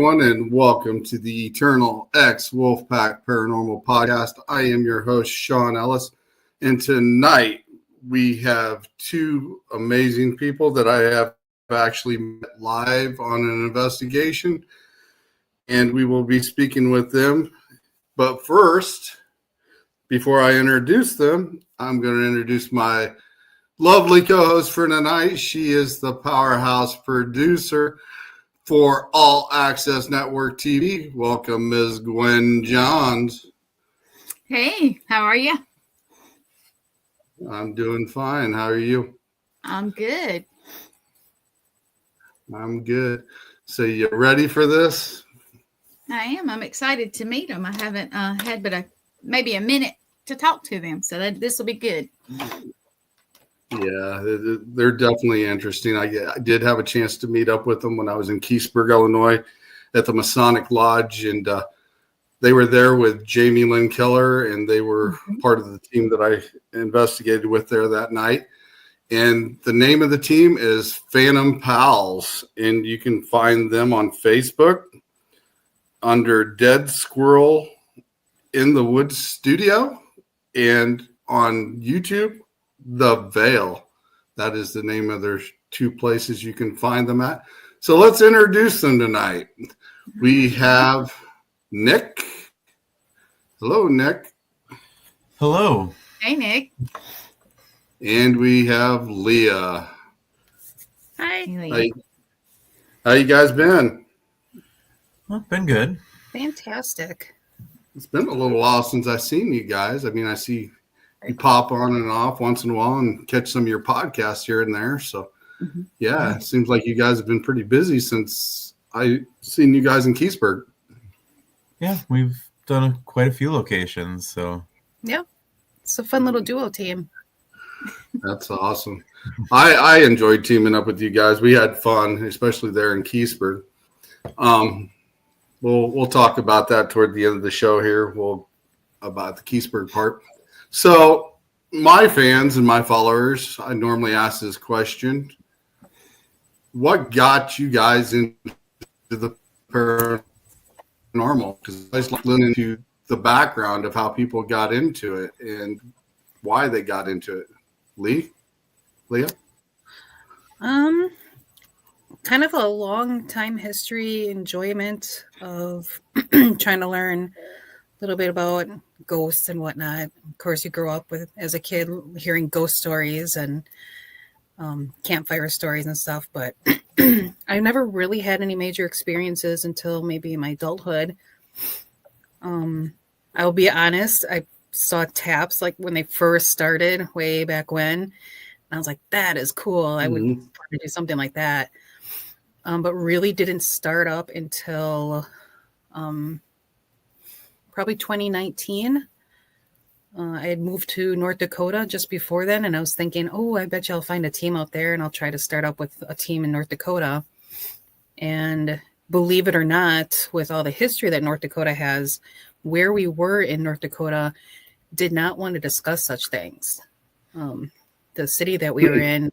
everyone, and welcome to the Eternal X Wolfpack Paranormal Podcast. I am your host, Sean Ellis, and tonight we have two amazing people that I have actually met live on an investigation, and we will be speaking with them. But first, before I introduce them, I'm going to introduce my lovely co-host for tonight. She is the powerhouse producer for All Access Network TV. Welcome, Ms. Gwen Johns. Hey, how are you? I'm doing fine. How are you? I'm good. I'm good. So you ready for this? I am. I'm excited to meet them. I haven't had but maybe a minute to talk to them, so this will be good. Yeah, they're definitely interesting. I did have a chance to meet up with them when I was in Keysburg, Illinois at the Masonic Lodge, and they were there with Jamie Lynn Keller, and they were part of the team that I investigated with there that night. And the name of the team is Phantom Pals, and you can find them on Facebook under Dead Squirrel in the Woods Studio, and on YouTube, The Veil. That is the name of their two places you can find them at. So let's introduce them tonight. We have Nick. Hello, Nick. Hello. Hey, Nick. And we have Leah. Hi, Leah. How you guys been? Well, been good. Fantastic. It's been a little while since I've seen you guys. I mean, I see you pop on and off once in a while and catch some of your podcasts here and there. So, yeah, it seems like you guys have been pretty busy since I seen you guys in Keysburg. Yeah, we've done quite a few locations. So, yeah, it's a fun little duo team. That's awesome. I enjoyed teaming up with you guys. We had fun, especially there in Keysburg. We'll talk about that toward the end of the show here. About the Keysburg part. So my fans and my followers, I normally ask this question: what got you guys into the paranormal? Because I just like listening to the background of how people got into it and why they got into it. Leah? Kind of a long time history, enjoyment of trying to learn a little bit about ghosts and whatnot. Of course, you grow up with, as a kid, hearing ghost stories and campfire stories and stuff, but I never really had any major experiences until maybe my adulthood. I'll be honest, I saw taps like when they first started way back when, and I was like, that is cool. I would want to do something like that. But really didn't start up until probably 2019. I had moved to North Dakota just before then, and I was thinking, oh, I bet you I'll find a team out there, and I'll try to start up with a team in North Dakota. And believe it or not, with all the history that North Dakota has, where we were in North Dakota did not want to discuss such things. The city that we were in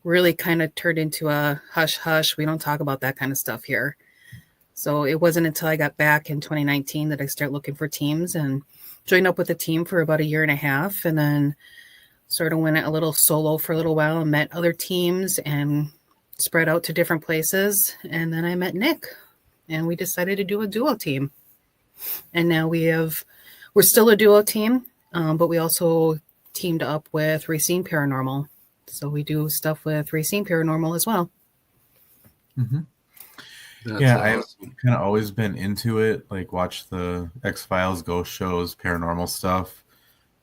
really kind of turned into a hush-hush. We don't talk about that kind of stuff here. So it wasn't until I got back in 2019 that I started looking for teams and joined up with a team for about a year and a half, and then sort of went a little solo for a little while and met other teams and spread out to different places. And then I met Nick, and we decided to do a duo team. And now we're still a duo team, but we also teamed up with Racine Paranormal. So we do stuff with Racine Paranormal as well. mm-hmm. Awesome. I've kind of always been into it, like watch the X-Files, ghost shows, paranormal stuff.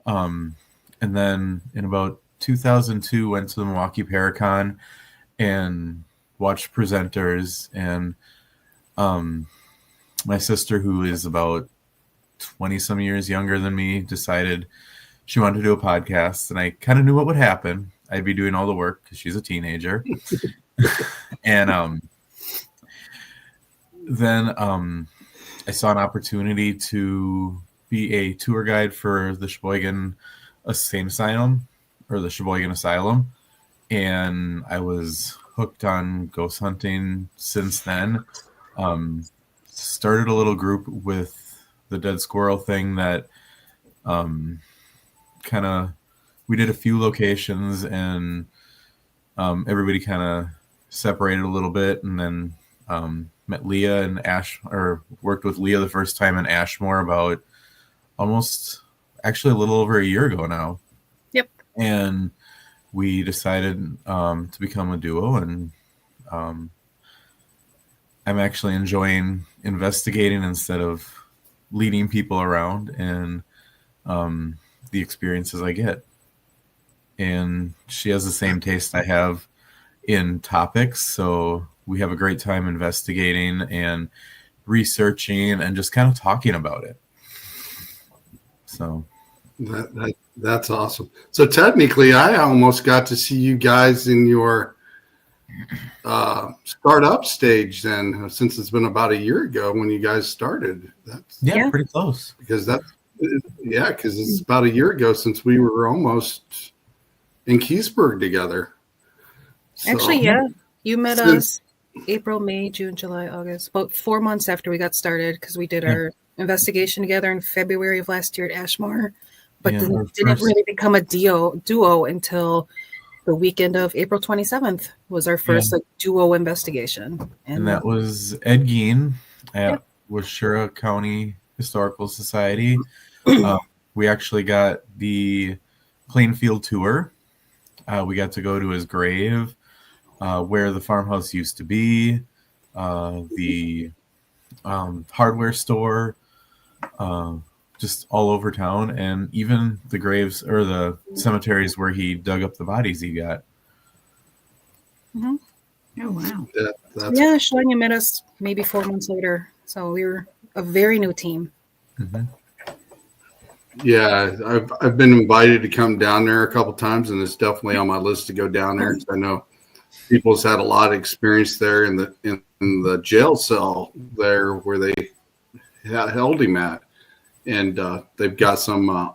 And then in about 2002, went to the Milwaukee Paracon and watched presenters. And my sister, who is about 20-some years younger than me, decided she wanted to do a podcast. And I kind of knew what would happen. I'd be doing all the work because she's a teenager. And then I saw an opportunity to be a tour guide for the Sheboygan Insane Asylum, or the Sheboygan Asylum, and I was hooked on ghost hunting since then. started a little group with the dead squirrel thing that kind of, we did a few locations, and everybody kind of separated a little bit, and then met Leah and worked with Leah the first time in Ashmore about almost, actually a little over a year ago now. Yep. And we decided to become a duo, and I'm actually enjoying investigating instead of leading people around, and the experiences I get. And she has the same taste I have in topics, so we have a great time investigating and researching and just kind of talking about it. So that's awesome. So technically, I almost got to see you guys in your startup stage then, since it's been about a year ago when you guys started. That's yeah, pretty close. Because it's about a year ago since we were almost in Keysburg together. So, Actually, yeah, you met us April, May, June, July, August, about 4 months after we got started, because we did our investigation together in February of last year at Ashmore, but didn't really become a duo until the weekend of April 27th was our first duo investigation. And that was Ed Gein at Washura County Historical Society. We actually got the Plainfield tour. We got to go to his grave, where the farmhouse used to be, the hardware store, just all over town, and even the graves or the cemeteries where he dug up the bodies he got. Mm-hmm. Oh, wow. Yeah, Shania met us maybe 4 months later. So we were a very new team. Mm-hmm. Yeah, I've been invited to come down there a couple times, and it's definitely on my list to go down there. I know people's had a lot of experience there in the jail cell there where they held him at, and they've got some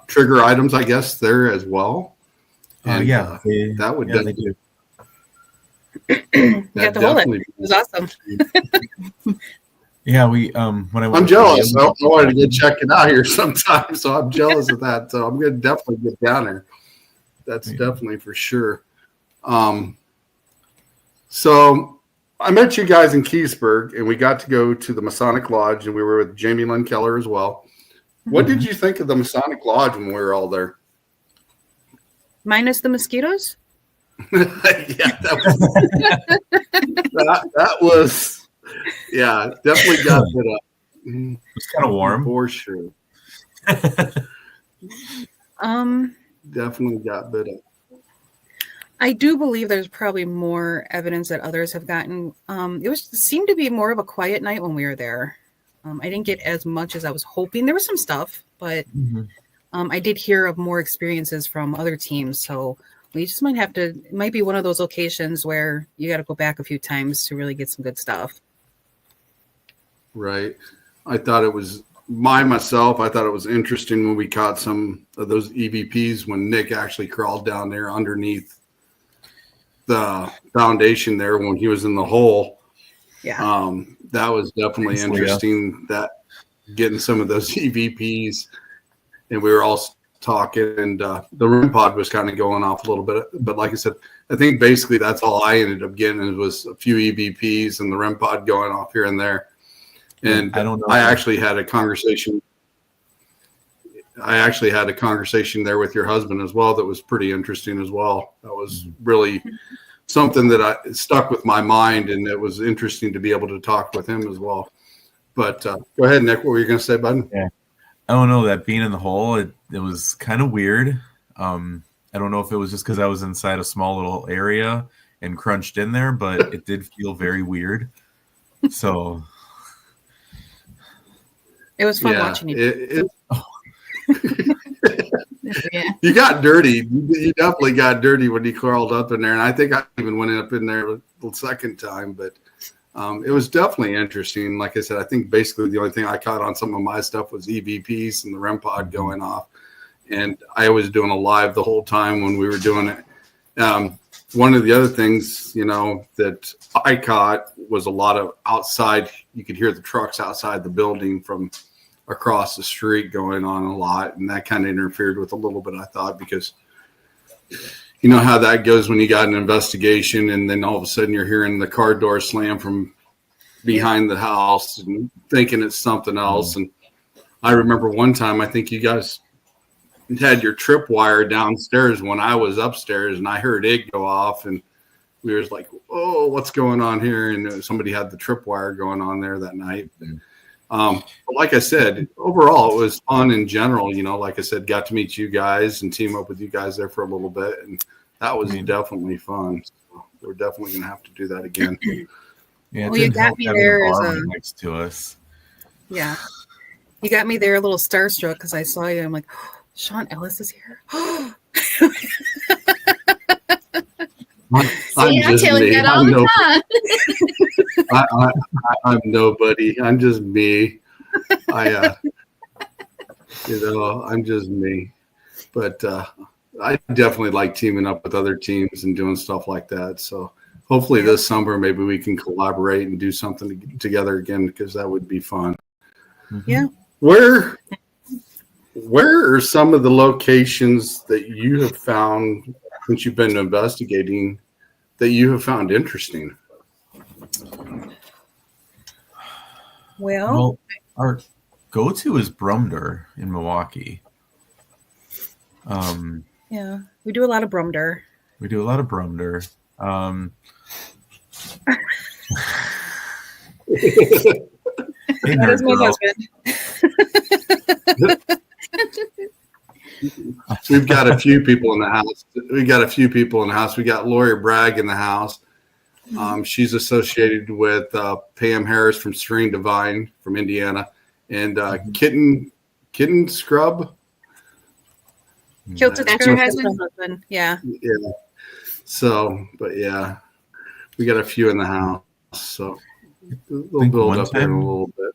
trigger items, I guess, there as well. And that would definitely. Got to hold it. It was awesome. Yeah, we when I went, I'm jealous. I wanted to go check it out here sometime, so I'm jealous of that. So I'm going to definitely get down there. That's definitely for sure. So I met you guys in Keysburg, and we got to go to the Masonic Lodge, and we were with Jamie Lynn Keller as well. What did you think of the Masonic Lodge when we were all there? Minus the mosquitoes? Yeah, that was definitely got bit up. It's kind of warm for sure. Definitely got bit up. I do believe there's probably more evidence that others have gotten. It seemed to be more of a quiet night when we were there. I didn't get as much as I was hoping. There was some stuff, but I did hear of more experiences from other teams. So we just might have to. It might be one of those locations where you got to go back a few times to really get some good stuff. Right. I thought it was myself. I thought it was interesting when we caught some of those EVPs when Nick actually crawled down there underneath the foundation there when he was in the hole. Yeah. That was definitely interesting, that getting some of those EVPs, and we were all talking, and the REM pod was kind of going off a little bit. But like I said, I think basically that's all I ended up getting. It was a few EVPs and the REM pod going off here and there. And I don't know. I actually had a conversation there with your husband as well. That was pretty interesting as well. That was really something that stuck with my mind, and it was interesting to be able to talk with him as well. But go ahead, Nick. What were you going to say, bud? Yeah, I don't know, that being in the hole, it was kind of weird. I don't know if it was just because I was inside a small little area and crunched in there, but it did feel very weird. So it was fun watching you. You got dirty. You definitely got dirty when you crawled up in there, and I think I even went up in there the second time. But it was definitely interesting. Like I said, I think basically the only thing I caught on some of my stuff was EVPs and the REM pod going off, and I was doing a live the whole time when we were doing it. one of the other things, that I caught was a lot of outside. You could hear the trucks outside the building from across the street going on a lot. And that kind of interfered with a little bit, I thought, because you know how that goes when you got an investigation and then all of a sudden you're hearing the car door slam from behind the house and thinking it's something else. And I remember one time, I think you guys had your tripwire downstairs when I was upstairs, and I heard it go off, and we was like, "Oh, what's going on here?" And somebody had the tripwire going on there that night. But like I said, overall, it was fun in general. Like I said, got to meet you guys and team up with you guys there for a little bit, and that was definitely fun. So we're definitely going to have to do that again. Yeah, Well, you got me there as a next to us. Yeah, you got me there a little starstruck because I saw you. I'm like, oh, Sean Ellis is here. See, I tell him that all the time. I'm nobody. I'm just me. I'm just me. But I definitely like teaming up with other teams and doing stuff like that. So hopefully this summer, maybe we can collaborate and do something together again, because that would be fun. Yeah. Where are some of the locations that you have found since you've been investigating that you have found interesting? Well, our go-to is Brumder in Milwaukee. Yeah, we do a lot of Brumder. We do a lot of Brumder. Hey, That is my girl. husband. We've got a few people in the house. We got Lori Bragg in the house. She's associated with Pam Harris from Serene Divine from Indiana, and Kitten Scrub. Kilted That's Scrub your is my husband? husband. Yeah. Yeah. So, but yeah, we got a few in the house. So we'll build up here in a little bit.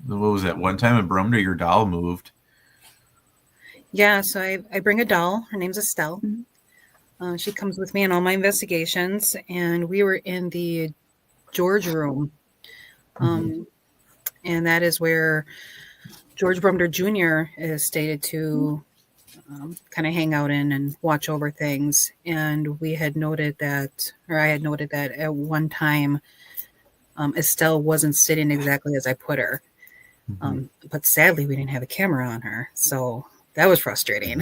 What was that? One time in Brumder, your doll moved. Yeah, so I bring a doll. Her name's Estelle. She comes with me in all my investigations, and we were in the George room. And that is where George Brumder Jr. is stated to kind of hang out in and watch over things. And we had noted that, or I had noted that at one time, Estelle wasn't sitting exactly as I put her. But sadly, we didn't have a camera on her. So that was frustrating.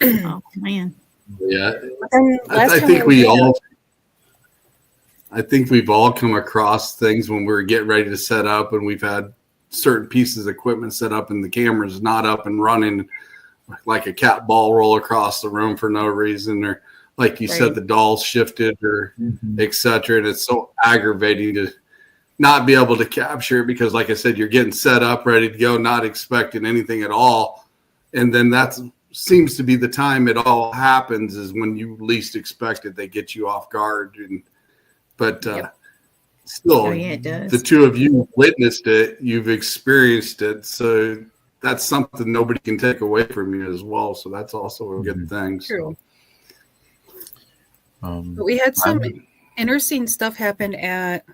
Oh, man. Yeah. I think we've all come across things when we're getting ready to set up, and we've had certain pieces of equipment set up and the camera's not up and running, like a cat ball roll across the room for no reason, or like you said, the doll shifted, or etc. And it's so aggravating to not be able to capture it, because like I said, you're getting set up, ready to go, not expecting anything at all. And then that seems to be the time it all happens, is when you least expect it. They get you off guard. But still, it does. The two of you witnessed it. You've experienced it. So that's something nobody can take away from you as well. So that's also a good thing. True. But we had some interesting stuff happen at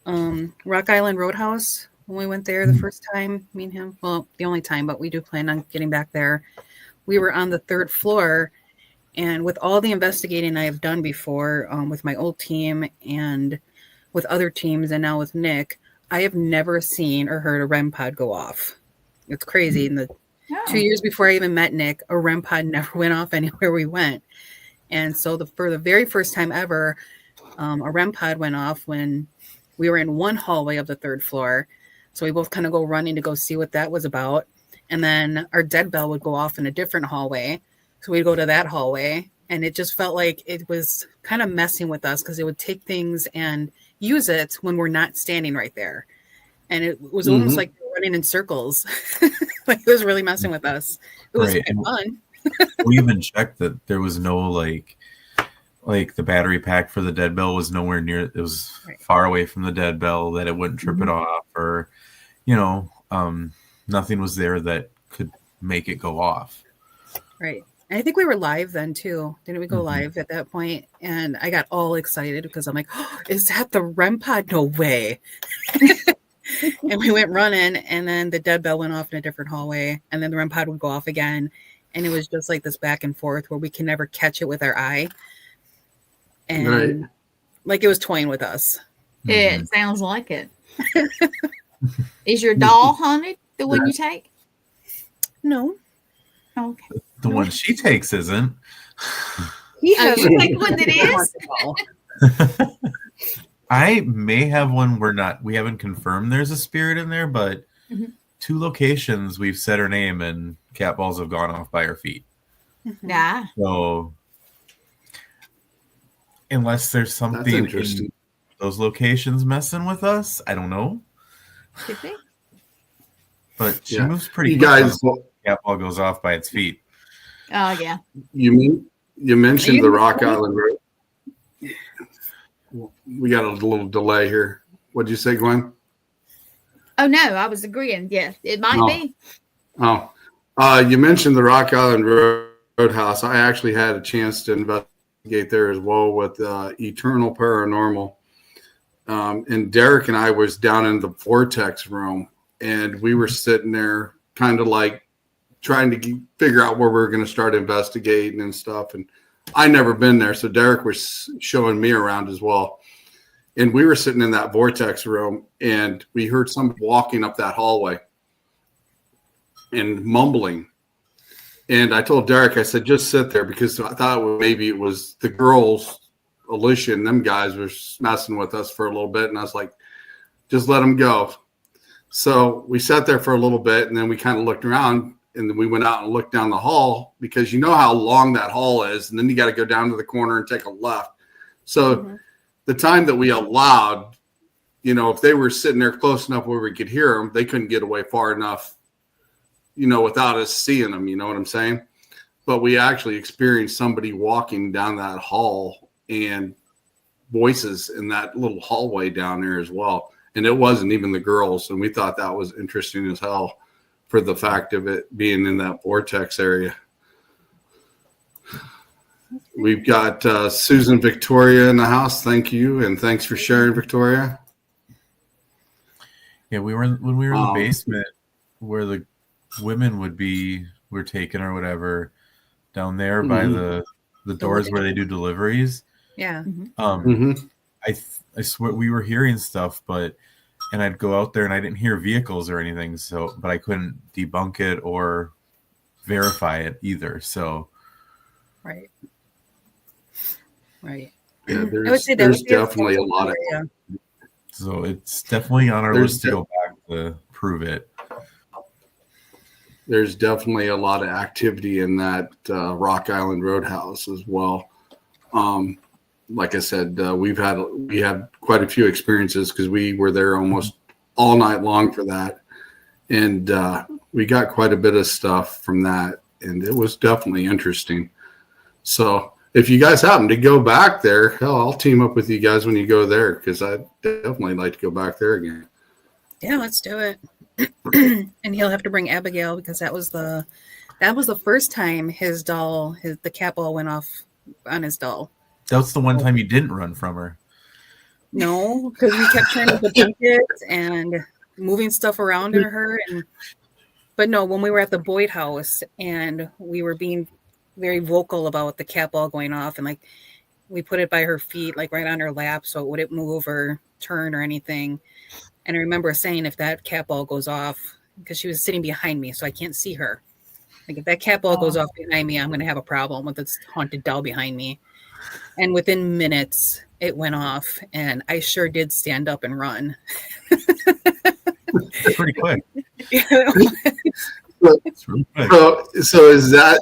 Rock Island Roadhouse when we went there the first time, me and him. Well, the only time, but we do plan on getting back there. We were on the third floor, and with all the investigating I have done before with my old team and with other teams, and now with Nick, I have never seen or heard a REM pod go off. It's crazy. In the 2 years before I even met Nick, a REM pod never went off anywhere we went. And so for the very first time ever, a REM pod went off when we were in one hallway of the third floor. So we both kind of go running to go see what that was about. And then our dead bell would go off in a different hallway. So we'd go to that hallway. And it just felt like it was kind of messing with us, because it would take things and use it when we're not standing right there. And it was almost like running in circles. Like it was really messing with us. It was fun. We even checked that there was no like the battery pack for the dead bell was nowhere near. It was far away from the dead bell, that it wouldn't trip it off, or nothing was there that could make it go off. Right. And I think we were live then too. Didn't we go Mhm. live at that point? And I got all excited because I'm like, oh, is that the REM pod? No way. And we went running, and then the dead bell went off in a different hallway, and then the REM pod would go off again. And it was just like this back and forth where we can never catch it with our eye. And Right. like it was toying with us. It sounds like it. Is your doll haunted? The one you take? No. Okay. The one she takes isn't. He Oh, has you take one that is? I may have one. We haven't confirmed there's a spirit in there, but Mhm. 2 locations we've said her name and cat balls have gone off by her feet. Nah. So unless there's That's something interesting. in those locations messing with us, I don't know. Could be. But she Yeah. moves pretty You quick when guys, the cat ball goes off by its feet. Oh, yeah. you mentioned you the in the Rock phone? Island Road. We got a little delay here. What'd you say, Gwen? Oh, no. I was agreeing. Yeah, it might No. be. Oh, you mentioned the Rock Island Roadhouse. I actually had a chance to investigate there as well with Eternal Paranormal. And Derek and I was down in the Vortex room, and we were sitting there kind of like trying to figure out where we were going to start investigating and stuff. And I never been there, so Derek was showing me around as well. And we were sitting in that Vortex room, and we heard somebody walking up that hallway and mumbling. And I told Derek, I said, just sit there, because I thought maybe it was the girls, Alicia and them guys were messing with us for a little bit. And I was like, just let them go. So we sat there for a little bit, and then we kind of looked around, and then we went out and looked down the hall, because you know how long that hall is. And then you got to go down to the corner and take a left. So the time that we allowed, if they were sitting there close enough where we could hear them, they couldn't get away far enough, without us seeing them, you know what I'm saying? But we actually experienced somebody walking down that hall and voices in that little hallway down there as well. And it wasn't even the girls. And we thought that was interesting as hell for the fact of it being in that vortex area. We've got Susan Victoria in the house. Thank you. And thanks for sharing, Victoria. Yeah, when we were in the basement where the women were taken or whatever, down there by the doors where they do deliveries. Yeah. I swear we were hearing stuff, and I'd go out there and I didn't hear vehicles or anything, but I couldn't debunk it or verify it either. So Right. Yeah, I would there's say that would be definitely a lot of So it's definitely on our list to go back to prove it. There's definitely a lot of activity in that Rock Island Roadhouse as well. Like I said, we had quite a few experiences because we were there almost all night long for that, and we got quite a bit of stuff from that, and it was definitely interesting. So if you guys happen to go back there, hell, I'll team up with you guys when you go there, because I'd definitely like to go back there again. Yeah, let's do it. And he'll have to bring Abigail, because that was the first time the cat ball went off on his doll. That's the one time you didn't run from her. No, because we kept trying to debunk it and moving stuff around in her. But no, when we were at the Boyd house and we were being very vocal about the cat ball going off, and like we put it by her feet, like right on her lap, so it wouldn't move or turn or anything. And I remember saying, if that cat ball goes off, because she was sitting behind me, so I can't see her. Like, if that cat ball goes off behind me, I'm going to have a problem with this haunted doll behind me. And within minutes, it went off, and I sure did stand up and run. Pretty quick. It's really quick. So is that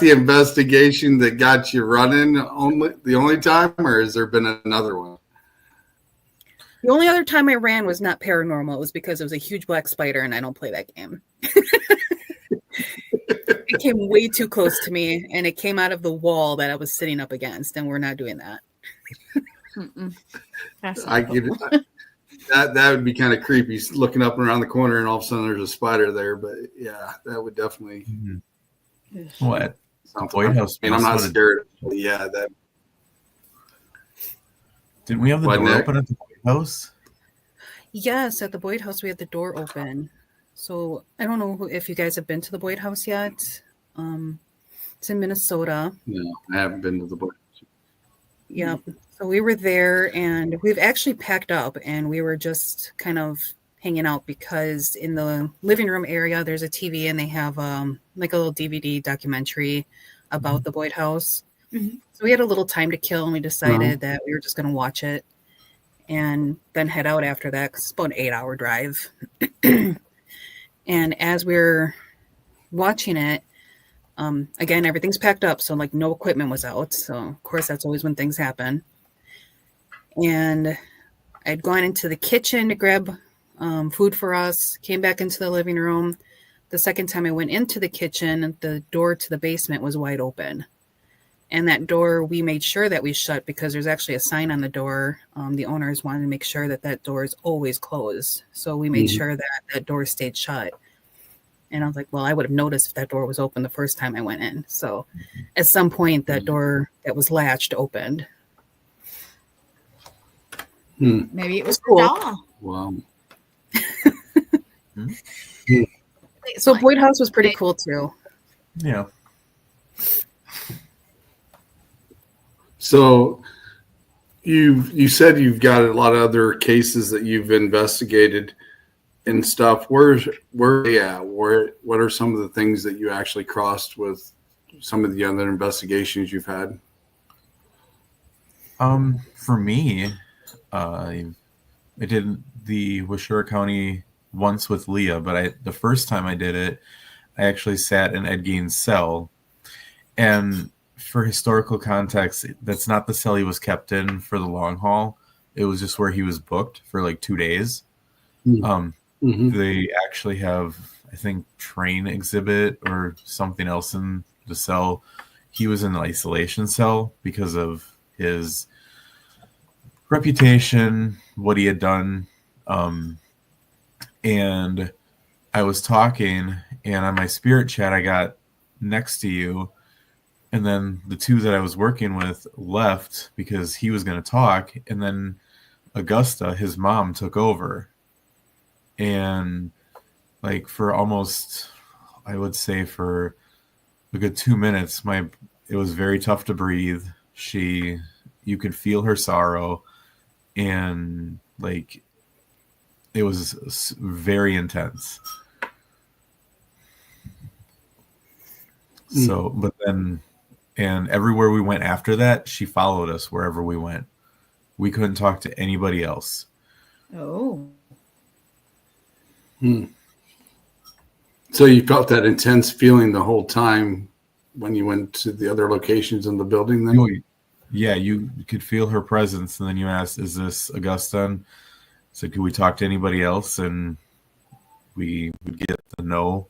the investigation that got you running the only time, or has there been another one? The only other time I ran was not paranormal. It was because it was a huge black spider, and I don't play that game. It came way too close to me, and it came out of the wall that I was sitting up against, and we're not doing that. I get it. That would be kind of creepy, looking up and around the corner, and all of a sudden there's a spider there. But yeah, that would definitely. What? something. White House. I mean, I'm not also scared. Yeah, that. Didn't we have the What, door Nick? open at the White House? Yes, at the Boyd House, we had the door open. So I don't know if you guys have been to the Boyd House yet. It's in Minnesota. No, I haven't been to the book. Yep. So we were there, and we've actually packed up, and we were just kind of hanging out because in the living room area there's a TV, and they have like a little DVD documentary about the Boyd House. Mhm. So we had a little time to kill, and we decided that we were just going to watch it and then head out after that because it's about an 8-hour drive. And as we're watching it, again, everything's packed up, so like no equipment was out. So of course that's always when things happen. And I'd gone into the kitchen to grab food for us, came back into the living room. The second time I went into the kitchen, the door to the basement was wide open. And that door, we made sure that we shut because there's actually a sign on the door. The owners wanted to make sure that that door is always closed. So we made sure that that door stayed shut. And I was like, well, I would have noticed if that door was open the first time I went in. So at some point, that door that was latched opened. Maybe it was Cool. cool. Doll. Wow. So Boyd House was pretty cool too. Yeah. So you said you've got a lot of other cases that you've investigated and stuff. What are some of the things that you actually crossed with some of the other investigations you've had? For me, I did the Washura County once with Leah, but the first time I did it, I actually sat in Ed Gein's cell. And for historical context, that's not the cell he was kept in for the long haul. It was just where he was booked for like 2 days. They actually have, I think, train exhibit or something else in the cell. He was in an isolation cell because of his reputation, what he had done. And I was talking, and on my spirit chat, I got next to you. And then the two that I was working with left because he was going to talk. And then Augusta, his mom, took over. And like for almost, I would say for a good 2 minutes, it was very tough to breathe. You could feel her sorrow, and like it was very intense. So, but then, and everywhere we went after that, she followed us wherever we went. We couldn't talk to anybody else. Oh. So you felt that intense feeling the whole time when you went to the other locations in the building then? Yeah, you could feel her presence, and then you asked, is this Augusta? And so could we talk to anybody else? And we would get the no,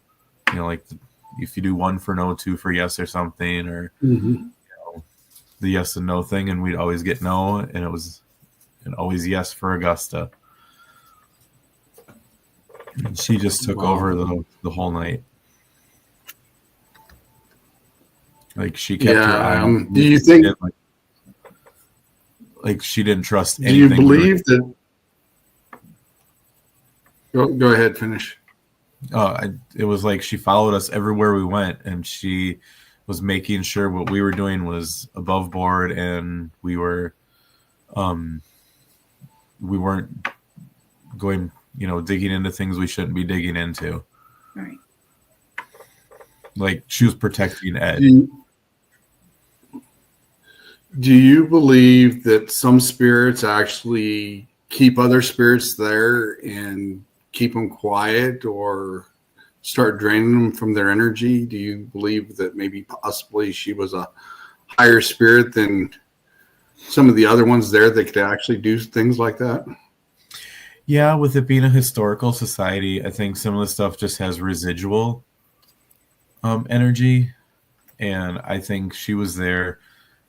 like if you do 1 for no, 2 for yes or something, or the yes and no thing, and we'd always get no, and it was always yes for Augusta. And she just took over the whole night. Like she kept her eye on. Do you think? Like she didn't trust anything. Do you believe that? Go ahead, finish. It was like she followed us everywhere we went, and she was making sure what we were doing was above board, and we weren't going, digging into things we shouldn't be digging into. Right. Like she was protecting Ed. Do you believe that some spirits actually keep other spirits there and keep them quiet or start draining them from their energy? Do you believe that maybe possibly she was a higher spirit than some of the other ones there that could actually do things like that? Yeah, with it being a historical society, I think some of the stuff just has residual energy. And I think she was there,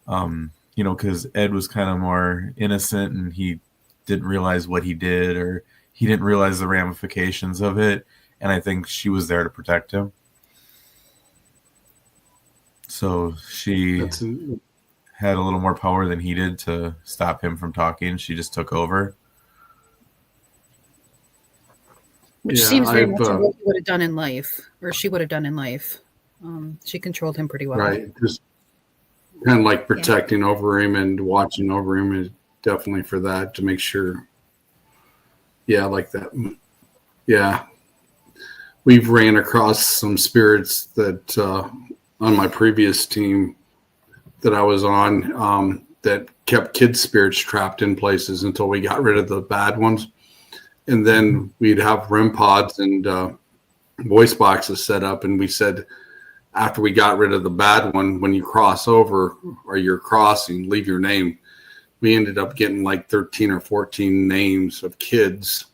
because Ed was kind of more innocent and he didn't realize what he did, or he didn't realize the ramifications of it. And I think she was there to protect him. So she That's had a little more power than he did to stop him from talking. She just took over. Which yeah. seems very I've much like what he would have done in life, or she would have done in life. She controlled him pretty well. right, just kind of like protecting over him and watching over him is definitely for that to make sure. Yeah, like that. Yeah, we've ran across some spirits that on my previous team that I was on that kept kids' spirits trapped in places until we got rid of the bad ones. And then we'd have REM pods and voice boxes set up. And we said, after we got rid of the bad one, when you cross over or you're crossing, leave your name. We ended up getting like 13 or 14 names of kids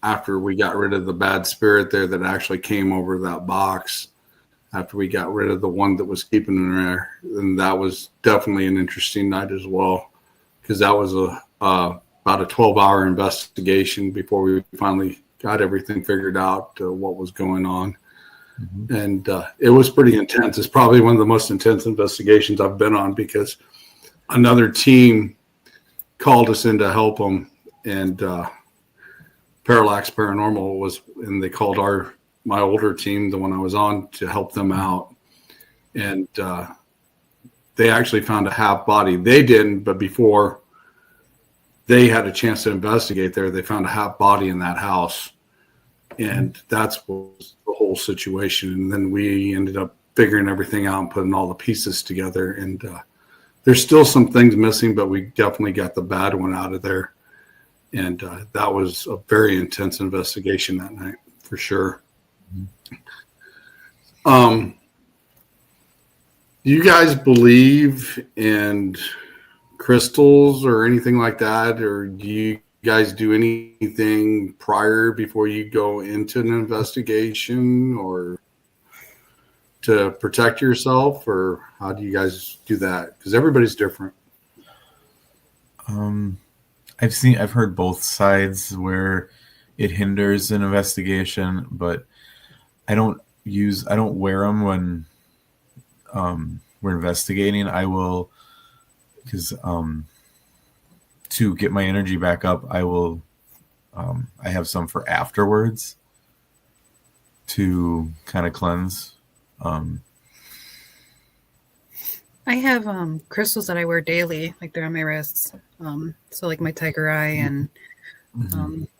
after we got rid of the bad spirit there that actually came over that box after we got rid of the one that was keeping them there. And that was definitely an interesting night as well, because that was about a 12-hour investigation before we finally got everything figured out, what was going on. Mm-hmm. And it was pretty intense. It's probably one of the most intense investigations I've been on, because another team called us in to help them, and Parallax Paranormal was, and they called my older team, the one I was on, to help them out. And they actually found a half body. They didn't, but before they had a chance to investigate there, they found a half body in that house. And that's was the whole situation. And then we ended up figuring everything out and putting all the pieces together. And there's still some things missing, but we definitely got the bad one out of there. And that was a very intense investigation that night, for sure. Do you guys believe in crystals or anything like that? Or do you guys do anything before you go into an investigation, or to protect yourself? Or how do you guys do that? Because everybody's different. I've heard both sides where it hinders an investigation, but I don't wear them when we're investigating. I will, because to get my energy back up, I have some for afterwards to kind of cleanse. I have crystals that I wear daily, like they're on my wrists. So like my tiger eye and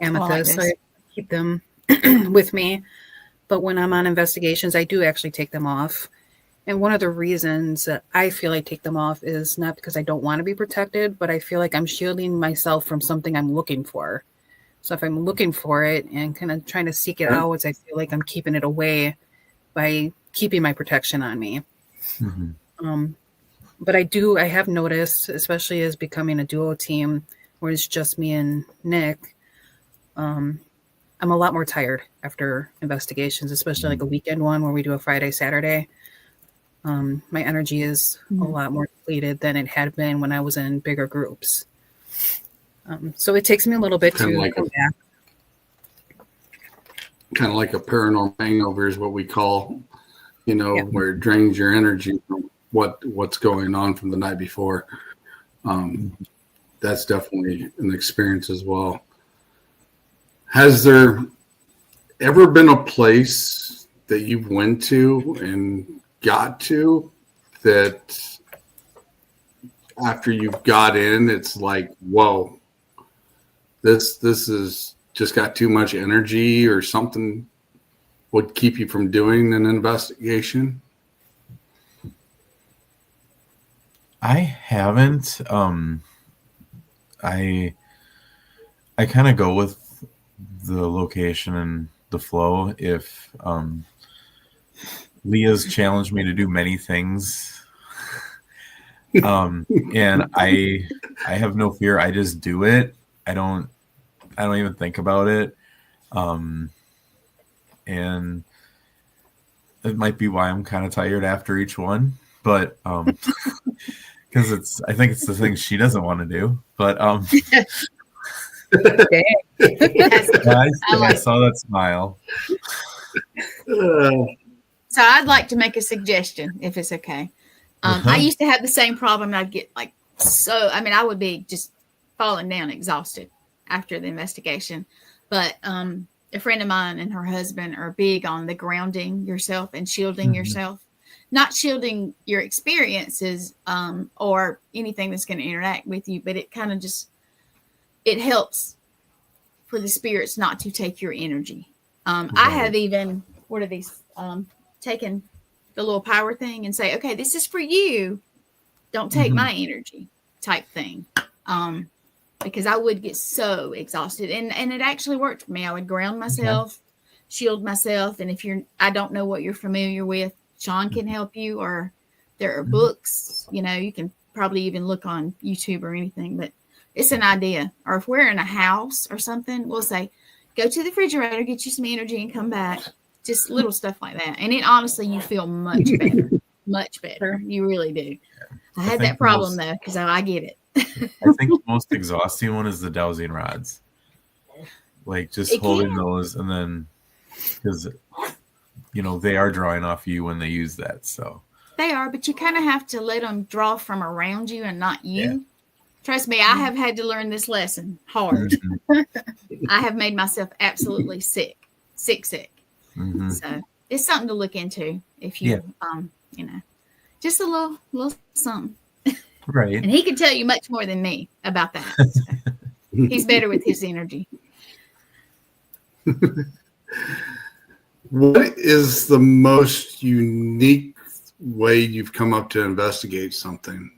amethyst. So I keep them with me. But when I'm on investigations, I do actually take them off. And one of the reasons that I feel I take them off is not because I don't want to be protected, but I feel like I'm shielding myself from something I'm looking for. So if I'm looking for it and kind of trying to seek it out, I feel like I'm keeping it away by keeping my protection on me. Mm-hmm. But I have noticed, especially as becoming a duo team where it's just me and Nick, I'm a lot more tired after investigations, especially like a weekend one where we do a Friday, Saturday. My energy is a lot more depleted than it had been when I was in bigger groups. So it takes me a little bit to come back. Kind of like a paranormal hangover is what we call, where it drains your energy from what's going on from the night before. That's definitely an experience as well. Has there ever been a place that you've went to and got to that after you've got in, it's like, whoa, this is just got too much energy, or something would keep you from doing an investigation? I haven't. I kind of go with the location and the flow. If Leah's challenged me to do many things, and I have no fear. I just do it. I don't even think about it. And it might be why I'm kind of tired after each one, but because I think it's the thing she doesn't want to do. But I saw that smile. So I'd like to make a suggestion, if it's okay. I used to have the same problem. I'd get like I would be just falling down exhausted after the investigation. But a friend of mine and her husband are big on the grounding yourself and shielding yourself, not shielding your experiences or anything that's going to interact with you, but it kind of just, it helps for the spirits not to take your energy. I have even, what are these, taken the little power thing and say, okay, this is for you. Don't take my energy type thing. Because I would get so exhausted, and it actually worked for me. I would ground myself, shield myself. And if I don't know what you're familiar with, Sean can help you, or there are books, you can probably even look on YouTube or anything, but it's an idea. Or if we're in a house or something, we'll say, go to the refrigerator, get you some energy and come back. Just little stuff like that. And it honestly, you feel much better, much better. You really do. I had that problem though, because I get it. I think the most exhausting one is the dowsing rods. Like just holding those, and then because they are drawing off you when they use that. So they are, but you kind of have to let them draw from around you and not you. Yeah. Trust me, I have had to learn this lesson hard. I have made myself absolutely sick. So it's something to look into if you, just a little something. Right. And he can tell you much more than me about that. So he's better with his energy. What is the most unique way you've come up to investigate something?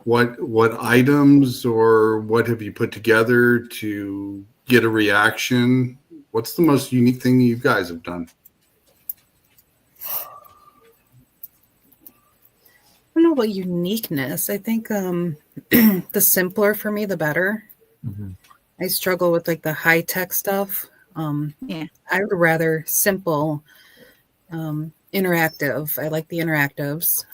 What items or what have you put together to get a reaction? What's the most unique thing you guys have done? I don't know about uniqueness. I think the simpler for me, the better. I struggle with like the high tech stuff. I would rather simple, interactive. I like the interactives.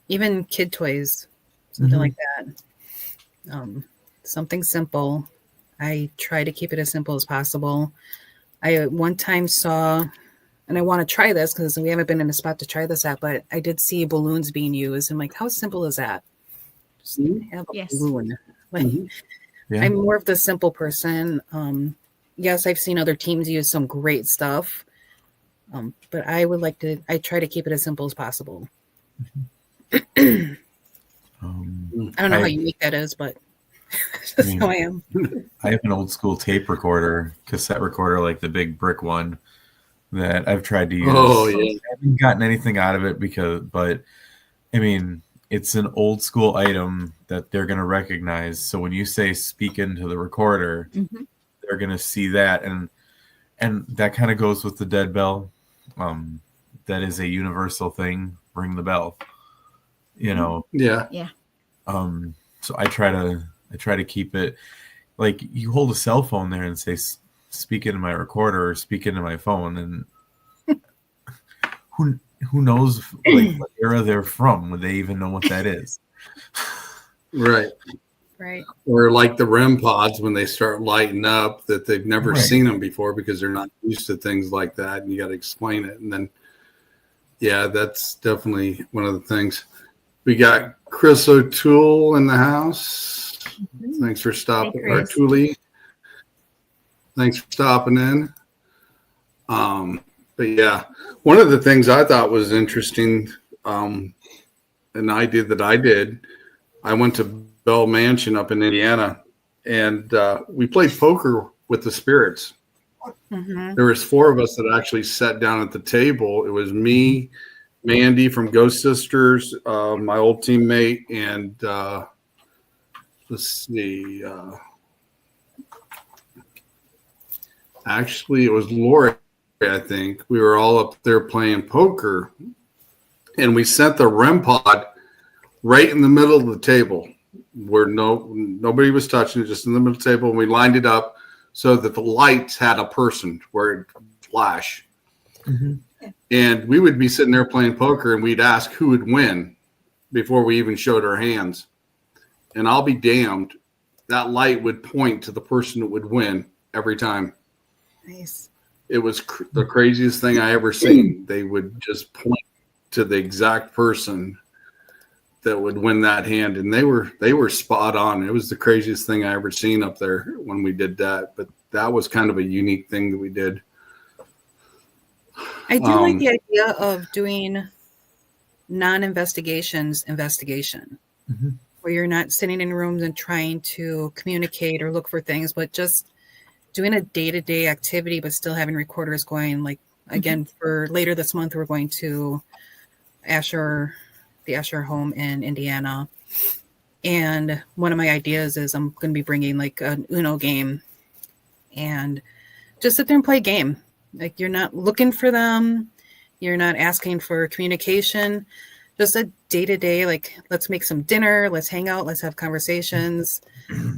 Even kid toys, something like that. Something simple. I try to keep it as simple as possible. I one time saw, and I want to try this because we haven't been in a spot to try this at, but I did see balloons being used. I'm like, how simple is that? Just have a balloon. Like, I'm more of the simple person. Yes, I've seen other teams use some great stuff, but I try to keep it as simple as possible. I don't know how unique that is, but that's how I am. I have an old school tape recorder, cassette recorder, like the big brick one that I've tried to use. Oh, yeah. I haven't gotten anything out of it but I mean, it's an old school item that they're going to recognize. So when you say speak into the recorder, they're going to see that. And that kind of goes with the dead bell. That is a universal thing. Ring the bell, Yeah. So I try to keep it like you hold a cell phone there and say, speak into my recorder or speak into my phone. And who knows like what era they're from? Would they even know what that is? Right. Or like the REM pods when they start lighting up that they've never seen them before because they're not used to things like that. And you got to explain it. And then, that's definitely one of the things. We got Chris O'Toole in the house. Thanks for stopping. Or Tooley. Thanks for stopping in. But one of the things I thought was interesting, an idea that I did, I went to Bell Mansion up in Indiana, and we played poker with the spirits. There was 4 of us that actually sat down at the table. It was me, Mandy from Ghost Sisters, my old teammate, and let's see. Actually, it was Lori, I think. We were all up there playing poker, and we set the REM pod right in the middle of the table where nobody was touching it, just in the middle of the table. And we lined it up so that the lights had a person where it would flash. And we would be sitting there playing poker, and we'd ask who would win before we even showed our hands. And I'll be damned, that light would point to the person that would win every time. Nice. it was the craziest thing I ever seen. They would just point to the exact person that would win that hand, and they were spot on. It was the craziest thing I ever seen up there when we did that. But that was kind of a unique thing that we did. I do like the idea of doing non-investigations investigation, where you're not sitting in rooms and trying to communicate or look for things, but just doing a day-to-day activity, but still having recorders going. Like, again, for later this month, we're going to the Asher home in Indiana. And one of my ideas is I'm going to be bringing like an Uno game and just sit there and play a game. Like, you're not looking for them. You're not asking for communication. Just a day-to-day, like, let's make some dinner. Let's hang out. Let's have conversations.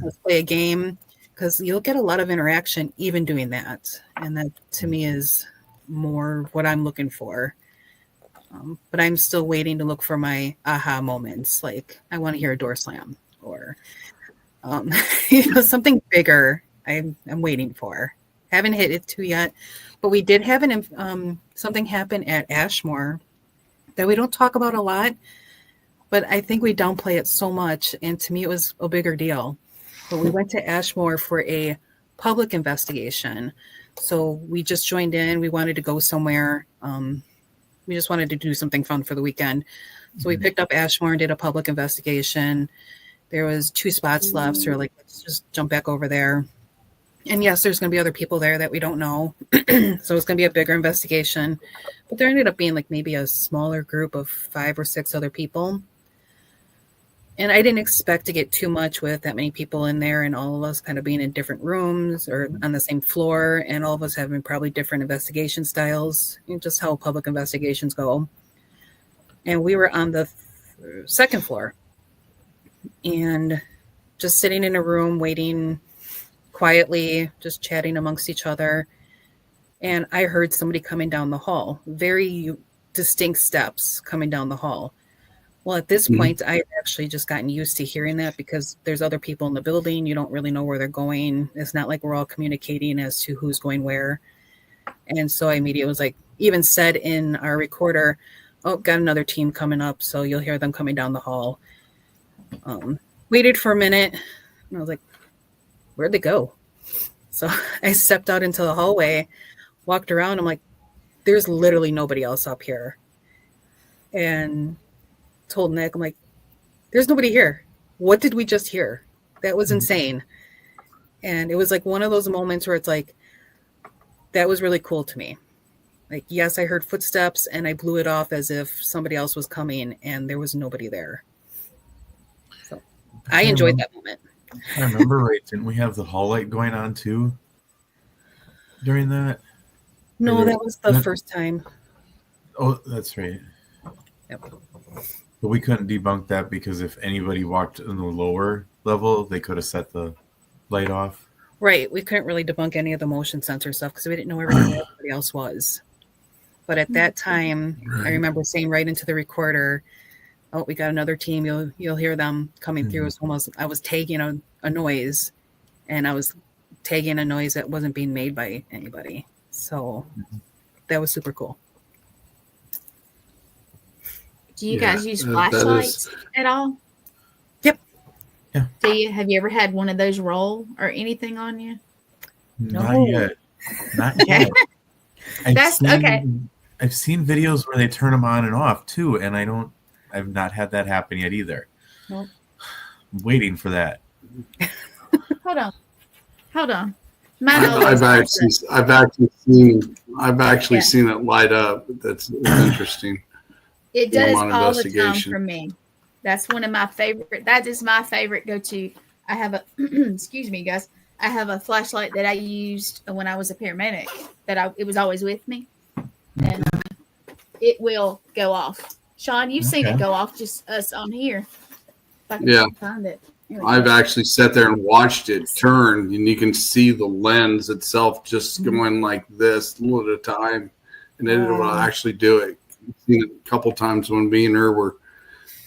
Let's play a game. Because you'll get a lot of interaction even doing that. And that, to me, is more what I'm looking for. But I'm still waiting to look for my aha moments. Like, I want to hear a door slam or something bigger. I'm waiting for. Haven't hit it to yet. But we did have something happen at Ashmore that we don't talk about a lot. But I think we downplay it so much. And to me, it was a bigger deal. But we went to Ashmore for a public investigation. So we just joined in. We wanted to go somewhere. We just wanted to do something fun for the weekend. So we picked up Ashmore and did a public investigation. There was 2 spots left. So we're like, let's just jump back over there. And yes, there's going to be other people there that we don't know. So it's going to be a bigger investigation. But there ended up being like maybe a smaller group of 5 or 6 other people. And I didn't expect to get too much with that many people in there and all of us kind of being in different rooms or on the same floor and all of us having probably different investigation styles and just how public investigations go. And we were on the 2nd floor and just sitting in a room waiting quietly, just chatting amongst each other. And I heard somebody coming down the hall, very distinct steps coming down the hall. Well, at this point, I've actually just gotten used to hearing that because there's other people in the building. You don't really know where they're going. It's not like we're all communicating as to who's going where. And so I immediately was like, even said in our recorder, oh, got another team coming up. So you'll hear them coming down the hall. Waited for a minute. And I was like, where'd they go? So I stepped out into the hallway, walked around. I'm like, there's literally nobody else up here. And told Nick, I'm like, there's nobody here. What did we just hear? That was insane. And it was like one of those moments where it's like, that was really cool to me. Like, yes, I heard footsteps and I blew it off as if somebody else was coming and there was nobody there. So I enjoyed that moment. I remember right. Didn't we have the hall light going on too during that? No, that was the first time. Oh, that's right. Yep. But we couldn't debunk that because if anybody walked in the lower level, they could have set the light off. Right. We couldn't really debunk any of the motion sensor stuff because we didn't know where everybody else was. But at that time, I remember saying right into the recorder, oh, we got another team. You'll hear them coming through. It was almost, I was tagging a noise, and I was tagging a noise that wasn't being made by anybody. So that was super cool. Do you guys use flashlights at all? Yep. Yeah. Have you ever had one of those roll or anything on you? Not yet. Not yet. I've seen videos where they turn them on and off too, and I've not had that happen yet either. Nope. I'm waiting for that. Hold on. I've actually seen it light up. That's interesting. It does all the time for me. That's one of my favorite. That is my favorite go-to. I have a excuse me, guys. I have a flashlight that I used when I was a paramedic. It was always with me, and it will go off. Sean, you've seen it go off. Just us on here. If I can find it. I've actually sat there and watched it turn, and you can see the lens itself just going like this a little at a time, and then it will actually do it. I've seen it a couple times when me and her were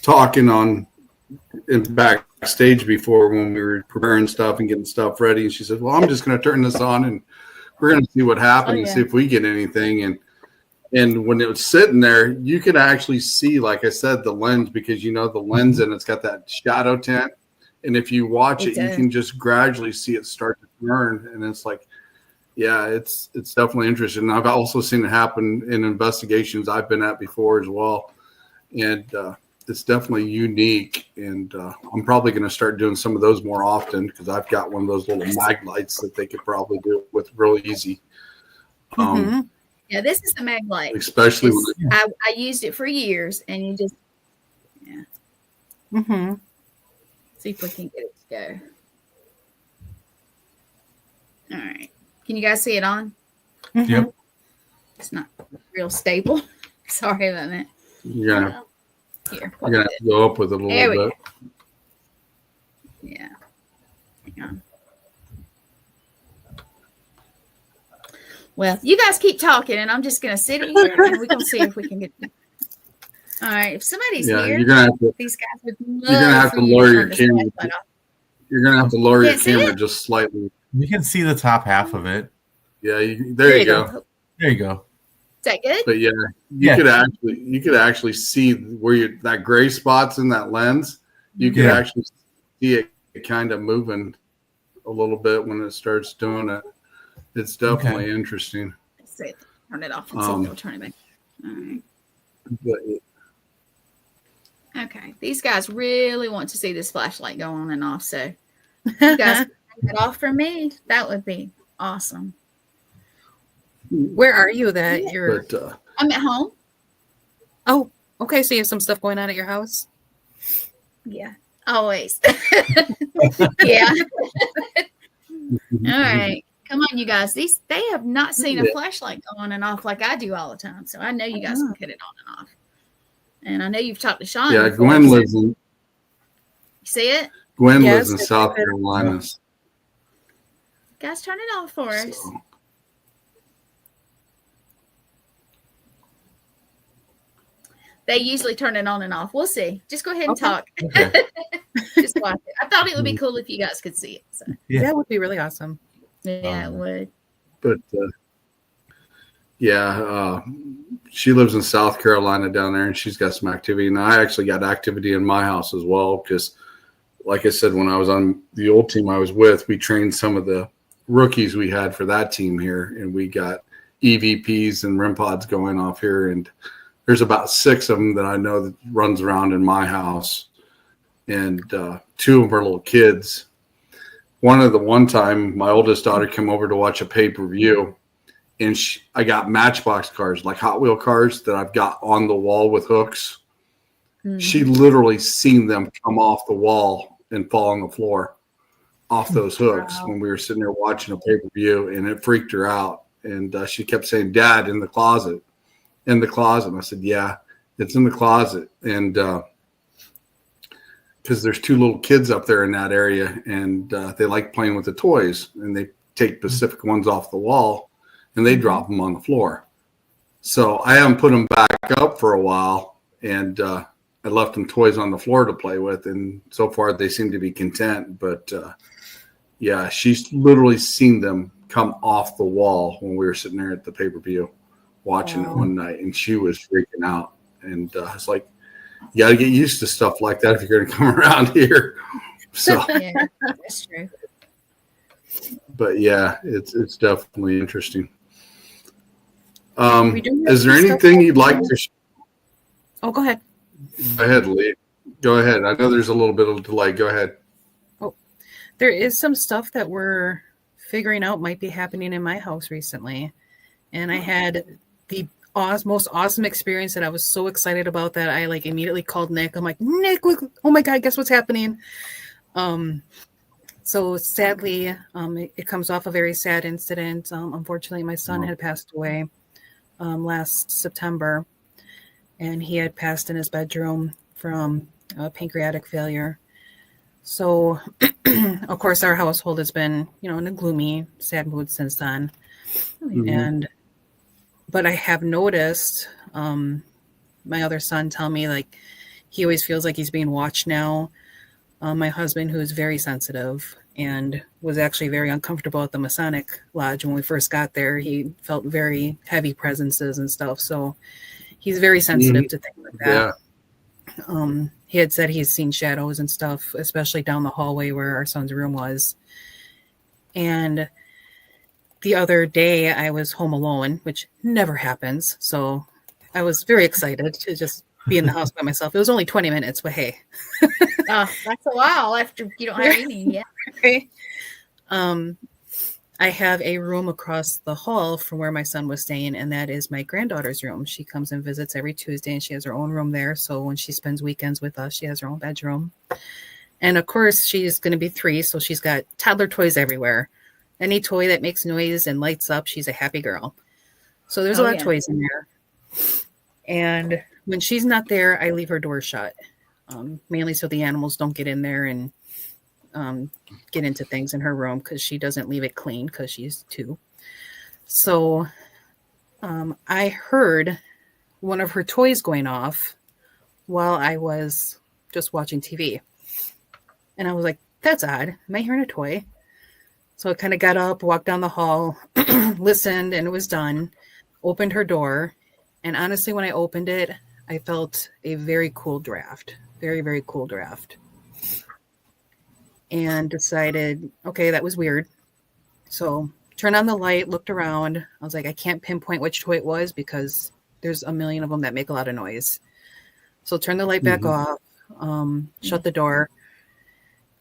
talking in backstage before when we were preparing stuff and getting stuff ready. And she said, well, I'm just going to turn this on and we're going to see what happens Oh, and yeah. see if we get anything. And when it was sitting there, you could actually see, like I said, the lens, because the lens and it's got that shadow tint. And if you watch It it, you does. can just gradually see it start to turn. And it's like, yeah, it's definitely interesting. I've also seen it happen in investigations I've been at before as well. And it's definitely unique. And I'm probably going to start doing some of those more often, because I've got one of those little mag lights that they could probably do it with real easy. Mhm. Yeah, this is the mag light. Especially when I used it for years, and you just Mhm. see if we can get it to go. All right. Can you guys see it on? Mhm. Yep. It's not real stable. Sorry about that. you're going Here. to have to go up with it a There little we bit. go. Yeah. Hang on. Well, you guys keep talking, and I'm just going to sit here, and we're going to see if we can get. All right. If somebody's Yeah, here, you're going to have to. these guys would You're gonna love have for to you lower to your turn this camera. flashlight off. You're going to have to lower your Can't see camera it? just slightly. You can see the top half of it. Yeah, there you go. There you go. Is that good? But yeah, you could actually see where that gray spots in that lens. You could Yeah. actually see it kind of moving a little bit when it starts doing it. It's definitely interesting. Let's see. Turn it off and see if it'll turn it back. All right. But Okay. These guys really want to see this flashlight go on and off. So you guys can turn it off for me. That would be awesome. Where are you that you're I'm at home. Oh, okay, so you have some stuff going on at your house? Yeah. Always. Yeah. All right. Come on, you guys. They have not seen a flashlight go on and off like I do all the time. So I know you guys can put it on and off. And I know you've talked to Sean. yeah, before, Gwen so- lives in You see it? lives in Yes, South Carolina. Guys, turn it off for us. So, They usually turn it on and off. We'll see. Just go ahead and Okay. talk. Okay. Just watch it. I thought it would be cool if you guys could see it. So Yeah. That would be really awesome. yeah, it would. but she lives in South Carolina down there, and she's got some activity. And I actually got activity in my house as well, because, like I said, when I was on the old team I was with, we trained some of the rookies we had for that team here, and we got EVPs and REM pods going off here, and there's about 6 of them that I know that runs around in my house, and 2 of them are little kids. One time, my oldest daughter came over to watch a pay-per-view, and I got Matchbox cars, like Hot Wheel cars that I've got on the wall with hooks. She literally seen them come off the wall and fall on the floor off those hooks when we were sitting there watching a pay-per-view, and it freaked her out. And she kept saying, "Dad, in the closet, in the closet." And I said, "Yeah, it's in the closet." And because there's 2 little kids up there in that area, and they like playing with the toys, and they take Pacific ones off the wall and they drop them on the floor. So I haven't put them back up for a while, and I left them toys on the floor to play with, and so far they seem to be content. But yeah, she's literally seen them come off the wall when we were sitting there at the pay-per-view watching it one night, and she was freaking out. And it's like, you got to get used to stuff like that if you're going to come around here. So, Yeah, that's true. but yeah, it's definitely interesting. We do have Is there some stuff anything you'd like to? Oh, go ahead. Go ahead, Lee. Go ahead. I know there's a little bit of delay. Go ahead. There is some stuff that we're figuring out might be happening in my house recently. And I had the most awesome experience that I was so excited about that I immediately called Nick. I'm like, "Nick, oh my God, guess what's happening?" So sadly, it comes off a very sad incident. Unfortunately, my son had passed away last September, and he had passed in his bedroom from pancreatic failure. So, of course, our household has been, in a gloomy, sad mood since then. But I have noticed my other son tell me he always feels like he's being watched now. My husband, who is very sensitive and was actually very uncomfortable at the Masonic Lodge when we first got there, he felt very heavy presences and stuff. So he's very sensitive to things like that. Yeah. He had said he's seen shadows and stuff, especially down the hallway where our son's room was. And the other day I was home alone, which never happens. So I was very excited to just be in the house by myself. It was only 20 minutes, but hey. That's a while after you don't have any yet. Okay. I have a room across the hall from where my son was staying, and that is my granddaughter's room. She comes and visits every Tuesday, and she has her own room there. So when she spends weekends with us, she has her own bedroom. And of course, she's going to be 3, so she's got toddler toys everywhere. Any toy that makes noise and lights up, she's a happy girl. So there's a lot of toys in there. And when she's not there, I leave her door shut, mainly so the animals don't get in there and get into things in her room, because she doesn't leave it clean because she's 2. So I heard one of her toys going off while I was just watching TV. And I was like, that's odd. Am I hearing a toy? So I kind of got up, walked down the hall, listened, and it was done. Opened her door. And honestly, when I opened it, I felt a very cool draft. Very, very cool draft. And decided, okay, that was weird. So turned on the light, looked around. I was like, I can't pinpoint which toy it was because there's a million of them that make a lot of noise. So turned the light back off, shut the door,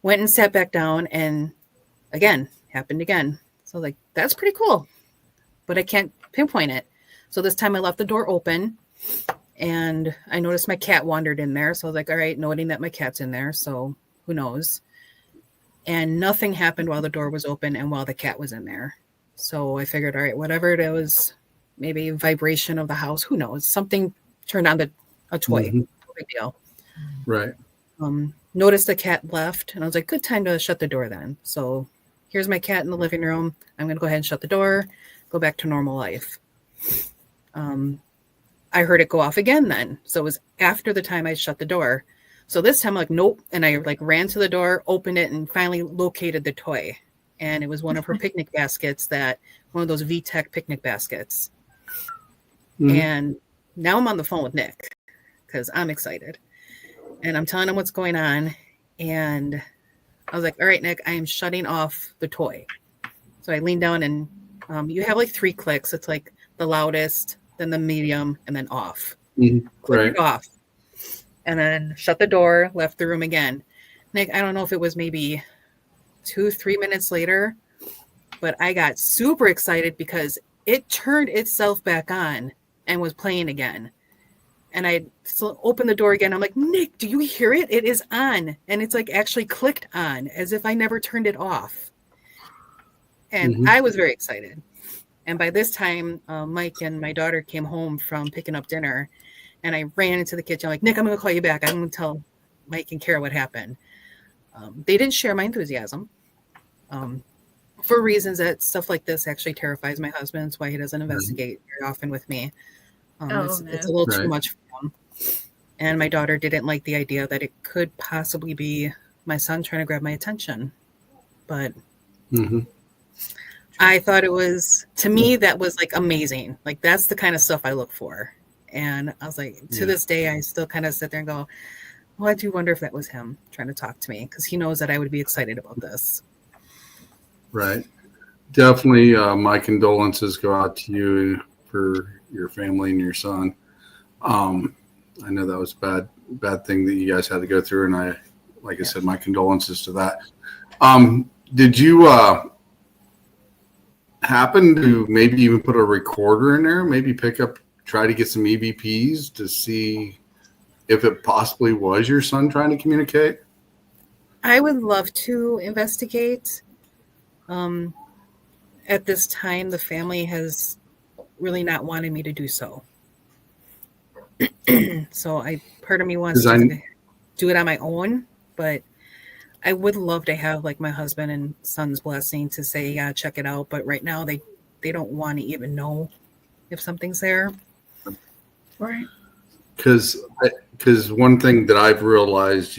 went and sat back down, and again, happened again. So I was like, that's pretty cool, but I can't pinpoint it. So this time I left the door open, and I noticed my cat wandered in there. So I was like, all right, noting that my cat's in there, so who knows? And nothing happened while the door was open and while the cat was in there. So I figured, all right, whatever it was, maybe vibration of the house, who knows? Something turned on a toy. No big deal. Right. Noticed the cat left, and I was like, good time to shut the door then. So here's my cat in the living room. I'm going to go ahead and shut the door, go back to normal life. I heard it go off again then. So it was after the time I shut the door. So this time I'm like, nope. And I ran to the door, opened it, and finally located the toy. And it was one of her picnic baskets, one of those VTech picnic baskets. And now I'm on the phone with Nick because I'm excited. And I'm telling him what's going on. And I was like, all right, Nick, I am shutting off the toy. So I leaned down, and you have 3 clicks. It's like the loudest, then the medium, and then off. Click it off. And then shut the door, left the room again. Nick, I don't know if it was maybe 2-3 minutes later, but I got super excited because it turned itself back on and was playing again. And I opened the door again. I'm like, Nick, do you hear it? It is on. And it's actually clicked on as if I never turned it off. And I was very excited. And by this time, Mike and my daughter came home from picking up dinner. And I ran into the kitchen. I'm like, Nick, I'm going to call you back. I'm going to tell Mike and Kara what happened. They didn't share my enthusiasm for reasons that stuff like this actually terrifies my husband. That's why he doesn't investigate very often with me. It's a little too much for him. And my daughter didn't like the idea that it could possibly be my son trying to grab my attention. But I thought it was, to me, that was amazing. That's the kind of stuff I look for. And I was like, to this day, I still kind of sit there and go, well, I do wonder if that was him trying to talk to me, because he knows that I would be excited about this. Right. Definitely my condolences go out to you for your family and your son. I know that was a bad thing that you guys had to go through. And I said, my condolences to that. Did you happen to maybe even put a recorder in there? Maybe try to get some EVPs to see if it possibly was your son trying to communicate? I would love to investigate. At this time, the family has really not wanted me to do so. So part of me wants to do it on my own, but I would love to have my husband and son's blessing to say, yeah, check it out. But right now they don't want to even know if something's there. Right. Because one thing that I've realized,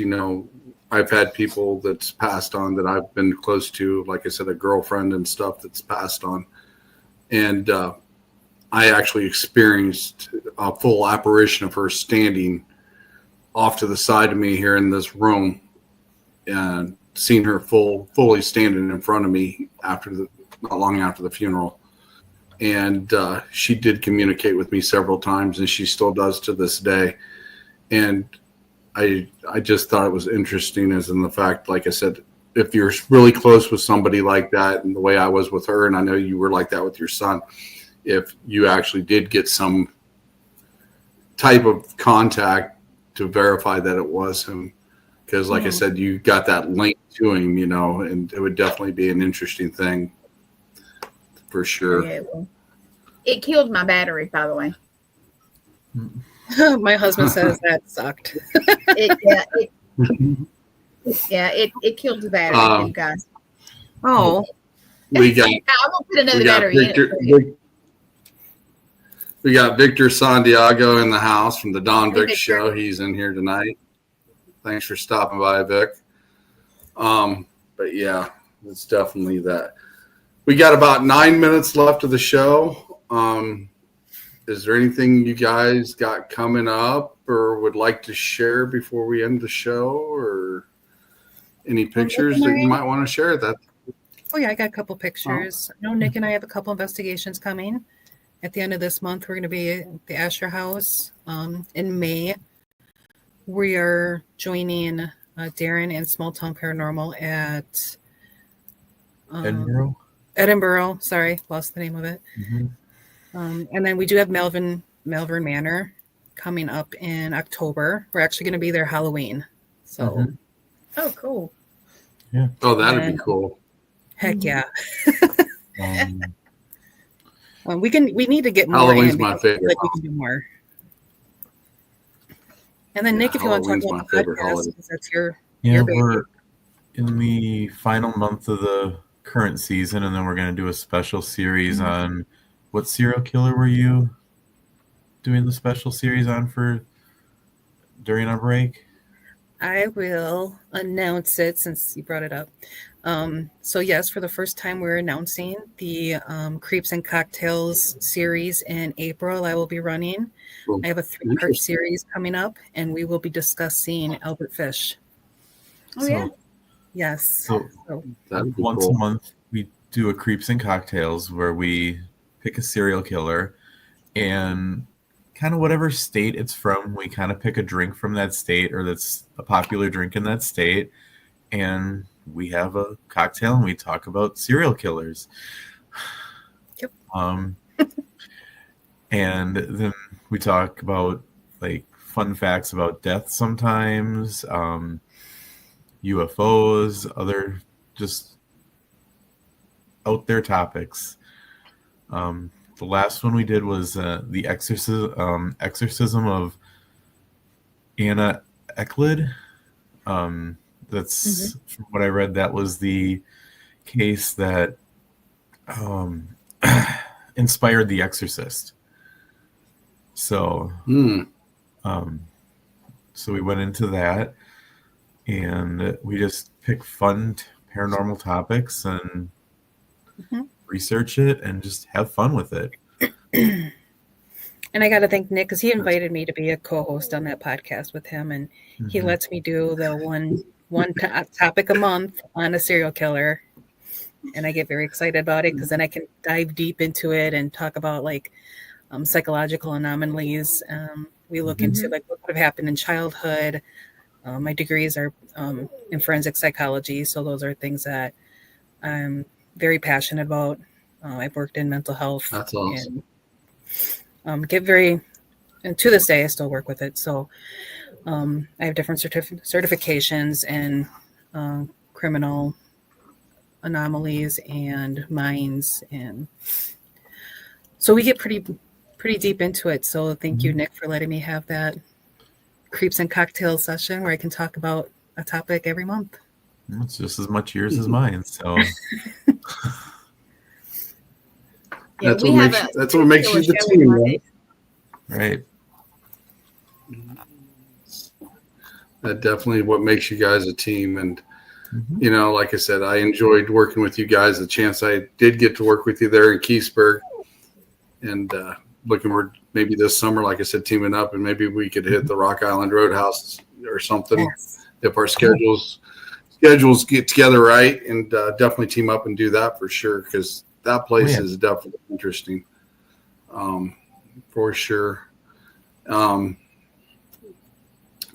I've had people that's passed on that I've been close to, like I said, a girlfriend and stuff that's passed on. And I actually experienced a full apparition of her standing off to the side of me here in this room, and seen her fully standing in front of me not long after the funeral. And she did communicate with me several times, and she still does to this day. And I just thought it was interesting, as in the fact, like I said, if you're really close with somebody like that, and the way I was with her, and I know you were like that with your son, if you actually did get some type of contact to verify that it was him, because like I said, you got that link to him, and it would definitely be an interesting thing for sure. Yeah, well, it killed my battery, by the way. My husband says that sucked. It killed the battery, you guys. Oh, We got I won't put another battery in it. We got Victor Santiago in the house from the Don Hey, Vic Victor. Show. He's in here tonight. Thanks for stopping by, Vic. But yeah, it's definitely that. We got about 9 minutes left of the show. Is there anything you guys got coming up or would like to share before we end the show, or any pictures that you might want to share? Oh yeah, I got a couple pictures. I know Nick and I have a couple investigations coming. At the end of this month, we're going to be at the Asher House. In May, we are joining Darren and Small Town Paranormal at Edinburgh. Sorry, lost the name of it. And then we do have Malvern Manor coming up in October. We're actually going to be there Halloween. So, Oh, cool. Yeah. Oh, that'd be cool. Heck yeah. We need to get more. Halloween's my favorite. Like we can do more. And then Nick, if you want to talk Halloween's about my the favorite podcast, holiday. because that's your baby. We're in the final month of the current season, and then we're going to do a special series on what serial killer were you doing the special series on for during our break? I will announce it since you brought it up. So yes, for the first time, we're announcing the Creeps and Cocktails series in April. I will be running. Cool. I have a 3-part series coming up, and we will be discussing Albert Fish. Oh, yeah. Yes. So That'd be once cool. a month, we do a Creeps and Cocktails where we pick a serial killer, and kind of whatever state it's from, we kind of pick a drink from that state, or that's a popular drink in that state, and we have a cocktail and we talk about serial killers. Yep. And then we talk about like fun facts about death sometimes, UFOs, other just out there topics. The last one we did was the exorcism of Anna Eklund. That's from what I read. That was the case that inspired The Exorcist. So, so we went into that, and we just pick fun paranormal topics and research it and just have fun with it. And I got to thank Nick, because he invited me to be a co-host on that podcast with him, and he lets me do the one topic a month on a serial killer, and I get very excited about it because then I can dive deep into it and talk about like psychological anomalies. We look into like what could have happened in childhood. My degrees are in forensic psychology, so those are things that I'm very passionate about. I've worked in mental health. That's awesome. And and to this day, I still work with it. So I have different certifications in criminal anomalies and minds, and so we get pretty deep into it. So thank you, Nick, for letting me have that Creeps and Cocktails session where I can talk about a topic every month. It's just as much yours as mine. So Yeah, that's what makes you the team, right? right. That definitely what makes you guys a team. And Mhm. you know, like I said, I enjoyed working with you guys. The chance I did get to work with you there in Keysburg, and looking for maybe this summer, like I said, teaming up, and maybe we could hit the Rock Island Roadhouse or something Yes. if our schedules get together right, and definitely team up and do that for sure, because that place yeah. is definitely interesting, for sure.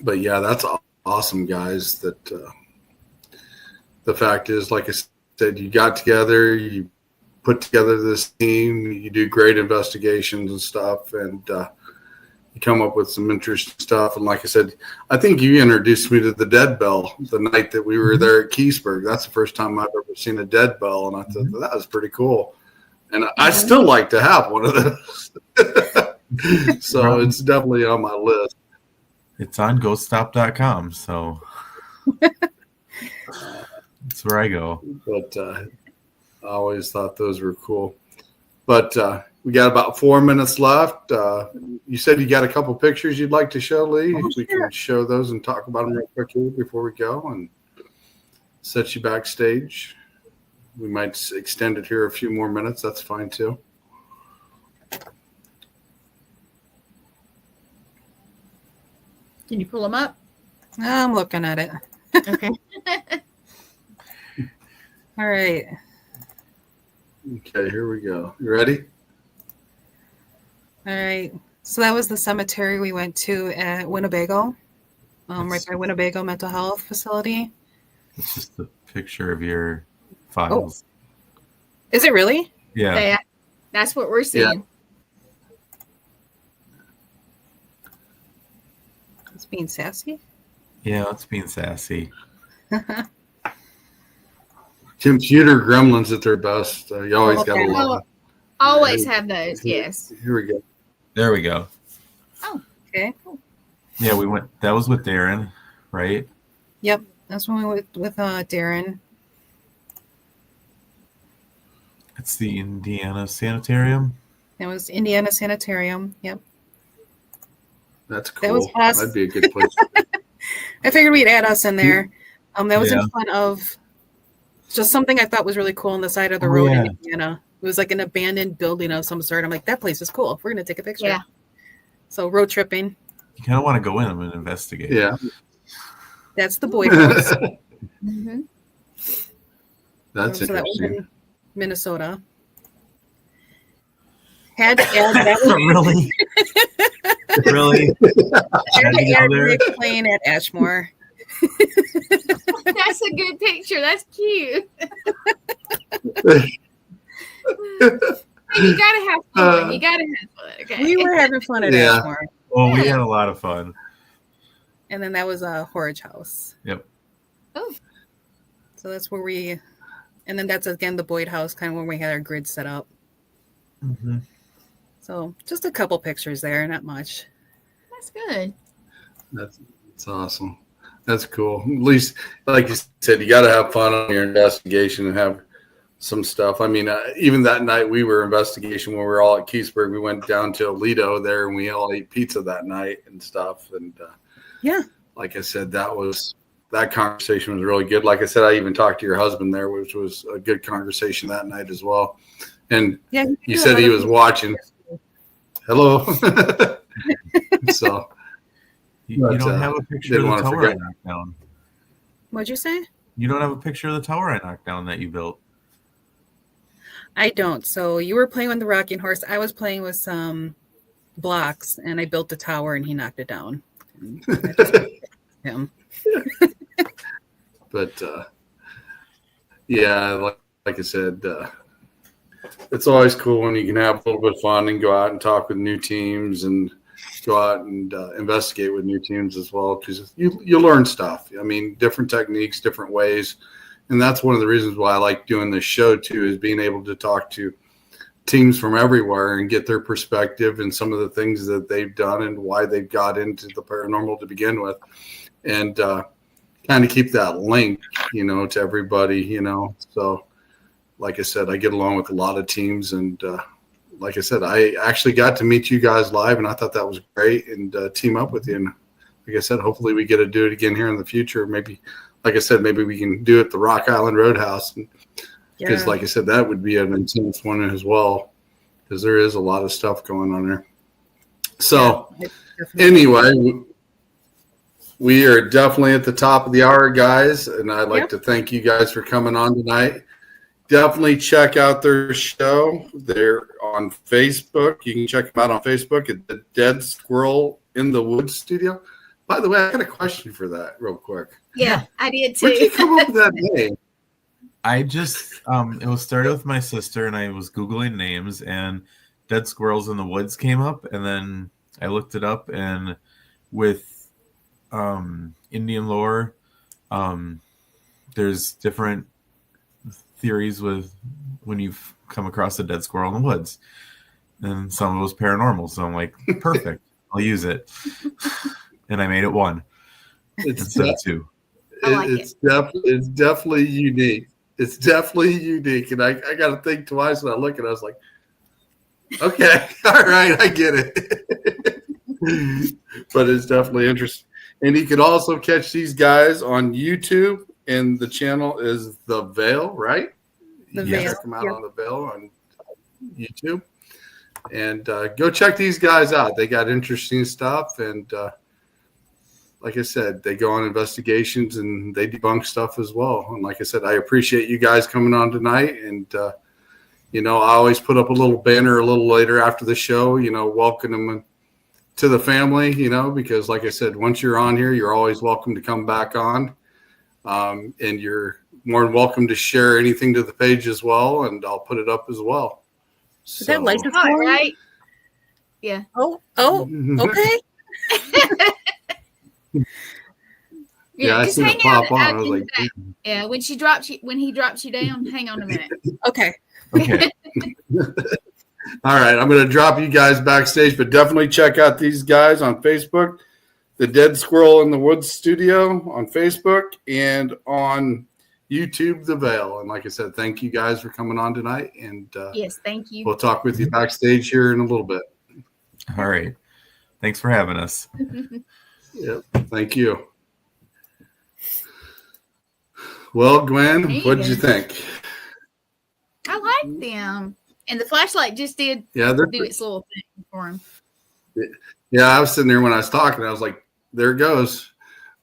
But yeah, that's awesome, guys. That the fact is, like I said, you got together, you put together this team, you do great investigations and stuff, and you come up with some interesting stuff. And like I said, I think you introduced me to the dead bell the night that we were there at Keysburg. That's the first time I've ever seen a dead bell, and I thought that was pretty cool. And I still like to have one of those. So it's definitely on my list. It's on ghoststop.com, so that's where I go. But I always thought those were cool. But we got about 4 minutes left. You said you got a couple pictures you'd like to show, Lee. If we can show those and talk about them real quickly before we go and set you backstage. We might extend it here a few more minutes. That's fine too. Can you pull them up? I'm looking at it. Okay. All right. Okay, here we go. You ready? All right. So that was the cemetery we went to at Winnebago, right by Winnebago Mental Health Facility. It's just a picture of your files. Is it really? Yeah. Yeah, that's what we're seeing. It's being sassy. Yeah, it's being sassy. Computer gremlins at their best. You always got to Okay. love it. Always have those. Yes. Here we go. There we go. Okay. Cool. Yeah, we went. That was with Darren, right? Yep. That's when we went with Darren. It's the Indiana Sanitarium. It was Indiana Sanitarium. Yep. That's cool. That was us. That'd be a good place. I figured we'd add us in there. That was Yeah. in front of just something I thought was really cool on the side of the Oh, road yeah. in Indiana. It was like an abandoned building of some sort. I'm like, that place is cool. We're going to take a picture. Yeah. So road tripping. You kind of want to go in and investigate. Yeah. That's the Boyd House. Mm-hmm. That's So that was interesting. in Minnesota. Had to add that was Really? Really? had to go add there? Rick playing at Ashmore. That's a good picture. That's cute. You gotta have fun. You gotta have fun. Okay. We were having fun at Yeah. Ashmore. Well, we had a lot of fun. And then that was a Horridge House. Yep. Oh. So that's where and then that's again the Boyd House, kind of where we had our grid set up. Mm-hmm. So just a couple pictures there, not much. That's good. That's awesome. That's cool. At least, like you said, you got to have fun on your investigation and have some stuff. I mean, even that night we were investigation when we were all at Keysburg, we went down to Alito there and we all ate pizza that night and stuff. And Yeah. like I said, that conversation was really good. Like I said, I even talked to your husband there, which was a good conversation that night as well. And Yeah. you said he was watching. Hello. So You don't have a picture of didn't the wanna tower forget. I knocked down. What'd you say? You don't have a picture of the tower I knocked down that you built. I don't. So you were playing with the rocking horse. I was playing with some blocks, and I built the tower, and he knocked it down. And I just him. But yeah, like I said, it's always cool when you can have a little bit of fun and go out and talk with new teams and go out and investigate with new teams as well, because you learn stuff. I mean, different techniques, different ways. And that's one of the reasons why I like doing this show too, is being able to talk to teams from everywhere and get their perspective and some of the things that they've done and why they've got into the paranormal to begin with. And kind of keep that link, to everybody, So like I said, I get along with a lot of teams, and like I said, I actually got to meet you guys live, and I thought that was great, and team up with you. And like I said, hopefully we get to do it again here in the future. Maybe, like I said, maybe we can do it at the Rock Island Roadhouse, because like I said, that would be an intense one as well, because there is a lot of stuff going on there. So anyway, we are definitely at the top of the hour, guys, and I'd like to thank you guys for coming on tonight. Definitely check out their show. They're on Facebook. You can check them out on Facebook at the Dead Squirrel in the Woods Studio. By the way, I got a question for that real quick. Yeah, I did too. Where'd you come up with that name? I just it was started with my sister, and I was Googling names, and Dead Squirrels in the Woods came up, and then I looked it up, and with Indian lore, there's different theories with when you've come across a dead squirrel in the woods, and some of it was paranormal. So I'm like, perfect, I'll use it, and I made it one instead of two. It's definitely unique. It's definitely unique, and I got to think twice when I look at it. I was like, okay, all right, I get it. But it's definitely interesting. And you can also catch these guys on YouTube, and the channel is The Veil, right? The You Veil. check them out on The Veil on YouTube. And go check these guys out. They got interesting stuff, and like I said, they go on investigations and they debunk stuff as well. And like I said, I appreciate you guys coming on tonight. And, I always put up a little banner a little later after the show, welcome them to the family, because like I said, once you're on here, you're always welcome to come back on. And you're more than welcome to share anything to the page as well. And I'll put it up as well. Is that license All form? right. Yeah. Oh, okay. Yeah, I just seen hang it pop out. on. I was like, yeah, when he drops you down, hang on a minute. Okay. Okay. all right, I'm going to drop you guys backstage, but definitely check out these guys on Facebook, the Dead Squirrel in the Woods Studio on Facebook, and on YouTube, The Veil. And like I said, thank you guys for coming on tonight. And Yes, thank you. we'll talk with you backstage here in a little bit. All right. Thanks for having us. Yep, thank you. Well, Gwen, what did you think? I like them, and the flashlight just did Yeah, do its little thing for him. yeah. I was sitting there when I was talking. I was like, "There it goes."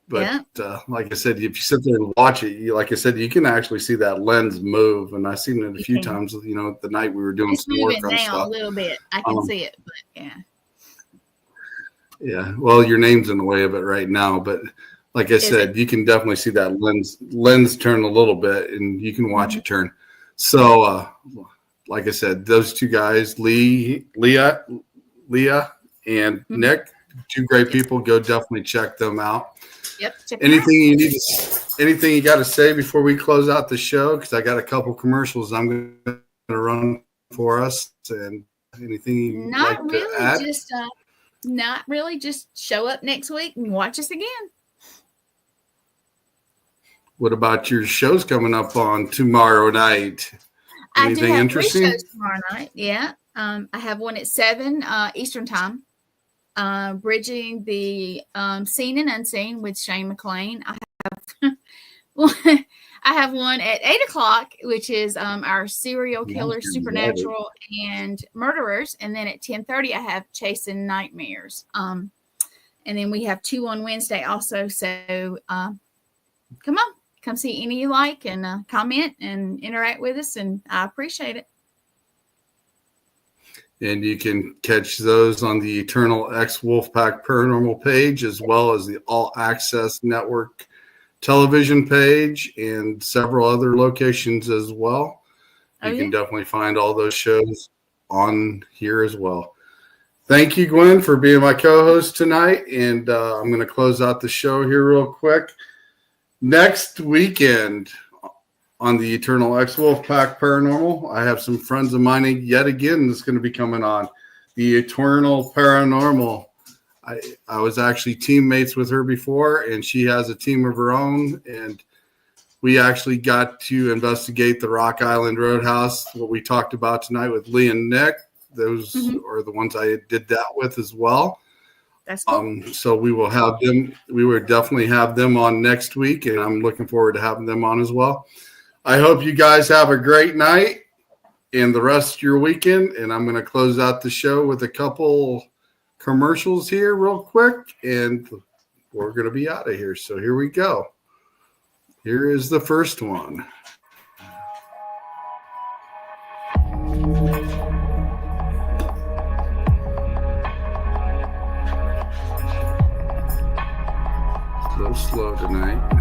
But like I said, if you sit there and watch it, like I said, you can actually see that lens move. And I've seen it a few times. The night we were doing It's some work moving on now stuff. a little bit. I can see it, but yeah. Yeah. Well, your name's in the way of it right now, but like I said, you can definitely see that lens turn a little bit, and you can watch it turn. So, like I said, those two guys, Leah, and Nick, two great people. Go definitely check them out. Yep. Check Anything you got to say before we close out the show? Because I got a couple commercials I'm going to run for us. And anything you'd like to add? Not really. Just show up next week and watch us again. What about your shows coming up on tomorrow night? Anything I do have interesting? 3 shows tomorrow night. Yeah. I have one at 7 Eastern time. Bridging the Seen and Unseen with Shane McLean. I have one at 8:00, which is our serial killer, supernatural, and murderers. And then at 10:30, I have Chasing Nightmares. And then we have 2 on Wednesday also. So come see any you like, and comment and interact with us, and I appreciate it. And you can catch those on the Eternal X Wolfpack Paranormal page, as well as the All Access Network television page, and several other locations as well. You can definitely find all those shows on here as well. Thank you, Gwen, for being my co-host tonight. And I'm going to close out the show here real quick. Next weekend on the Eternal X Wolfpack Paranormal, I have some friends of mine yet again that's going to be coming on. The Eternal Paranormal. I was actually teammates with her before, and she has a team of her own. And we actually got to investigate the Rock Island Roadhouse, what we talked about tonight with Lee and Nick. Those are the ones I did that with as well. That's cool. So we will have them. We will definitely have them on next week, and I'm looking forward to having them on as well. I hope you guys have a great night and the rest of your weekend. And I'm going to close out the show with a couple commercials here real quick, and we're going to be out of here. So here we go. Here is the first one. So slow tonight.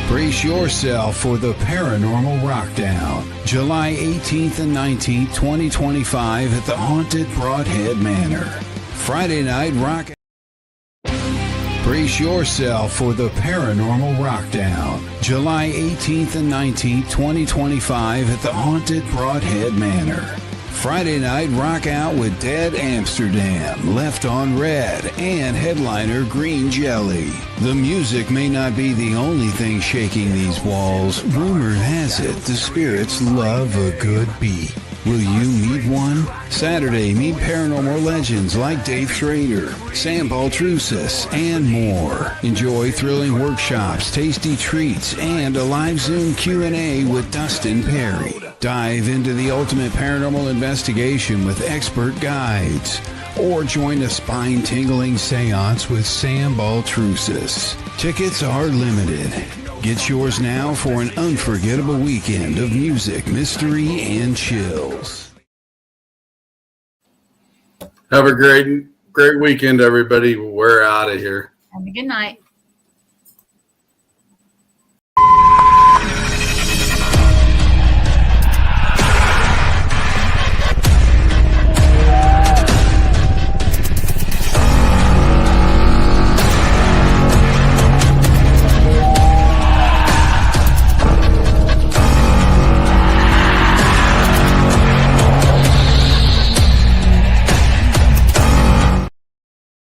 Brace yourself for the Paranormal Rockdown, July 18th and 19th, 2025 at the Haunted Broadhead Manor. Friday night rock. Brace yourself for the Paranormal Rockdown, July 18th and 19th, 2025 at the Haunted Broadhead Manor. Friday night rock out with Dead Amsterdam, Left on Red, and headliner Green Jelly. The music may not be the only thing shaking these walls. Rumor has it the spirits love a good beat. Will you meet one? Saturday, meet paranormal legends like Dave Schrader, Sam Baltrusis, and more. Enjoy thrilling workshops, tasty treats, and a live Zoom Q&A with Dustin Perry. Dive into the ultimate paranormal investigation with expert guides. Or join a spine-tingling seance with Sam Baltrusis. Tickets are limited. Get yours now for an unforgettable weekend of music, mystery, and chills. Have a great weekend, everybody. We're out of here. Have a good night.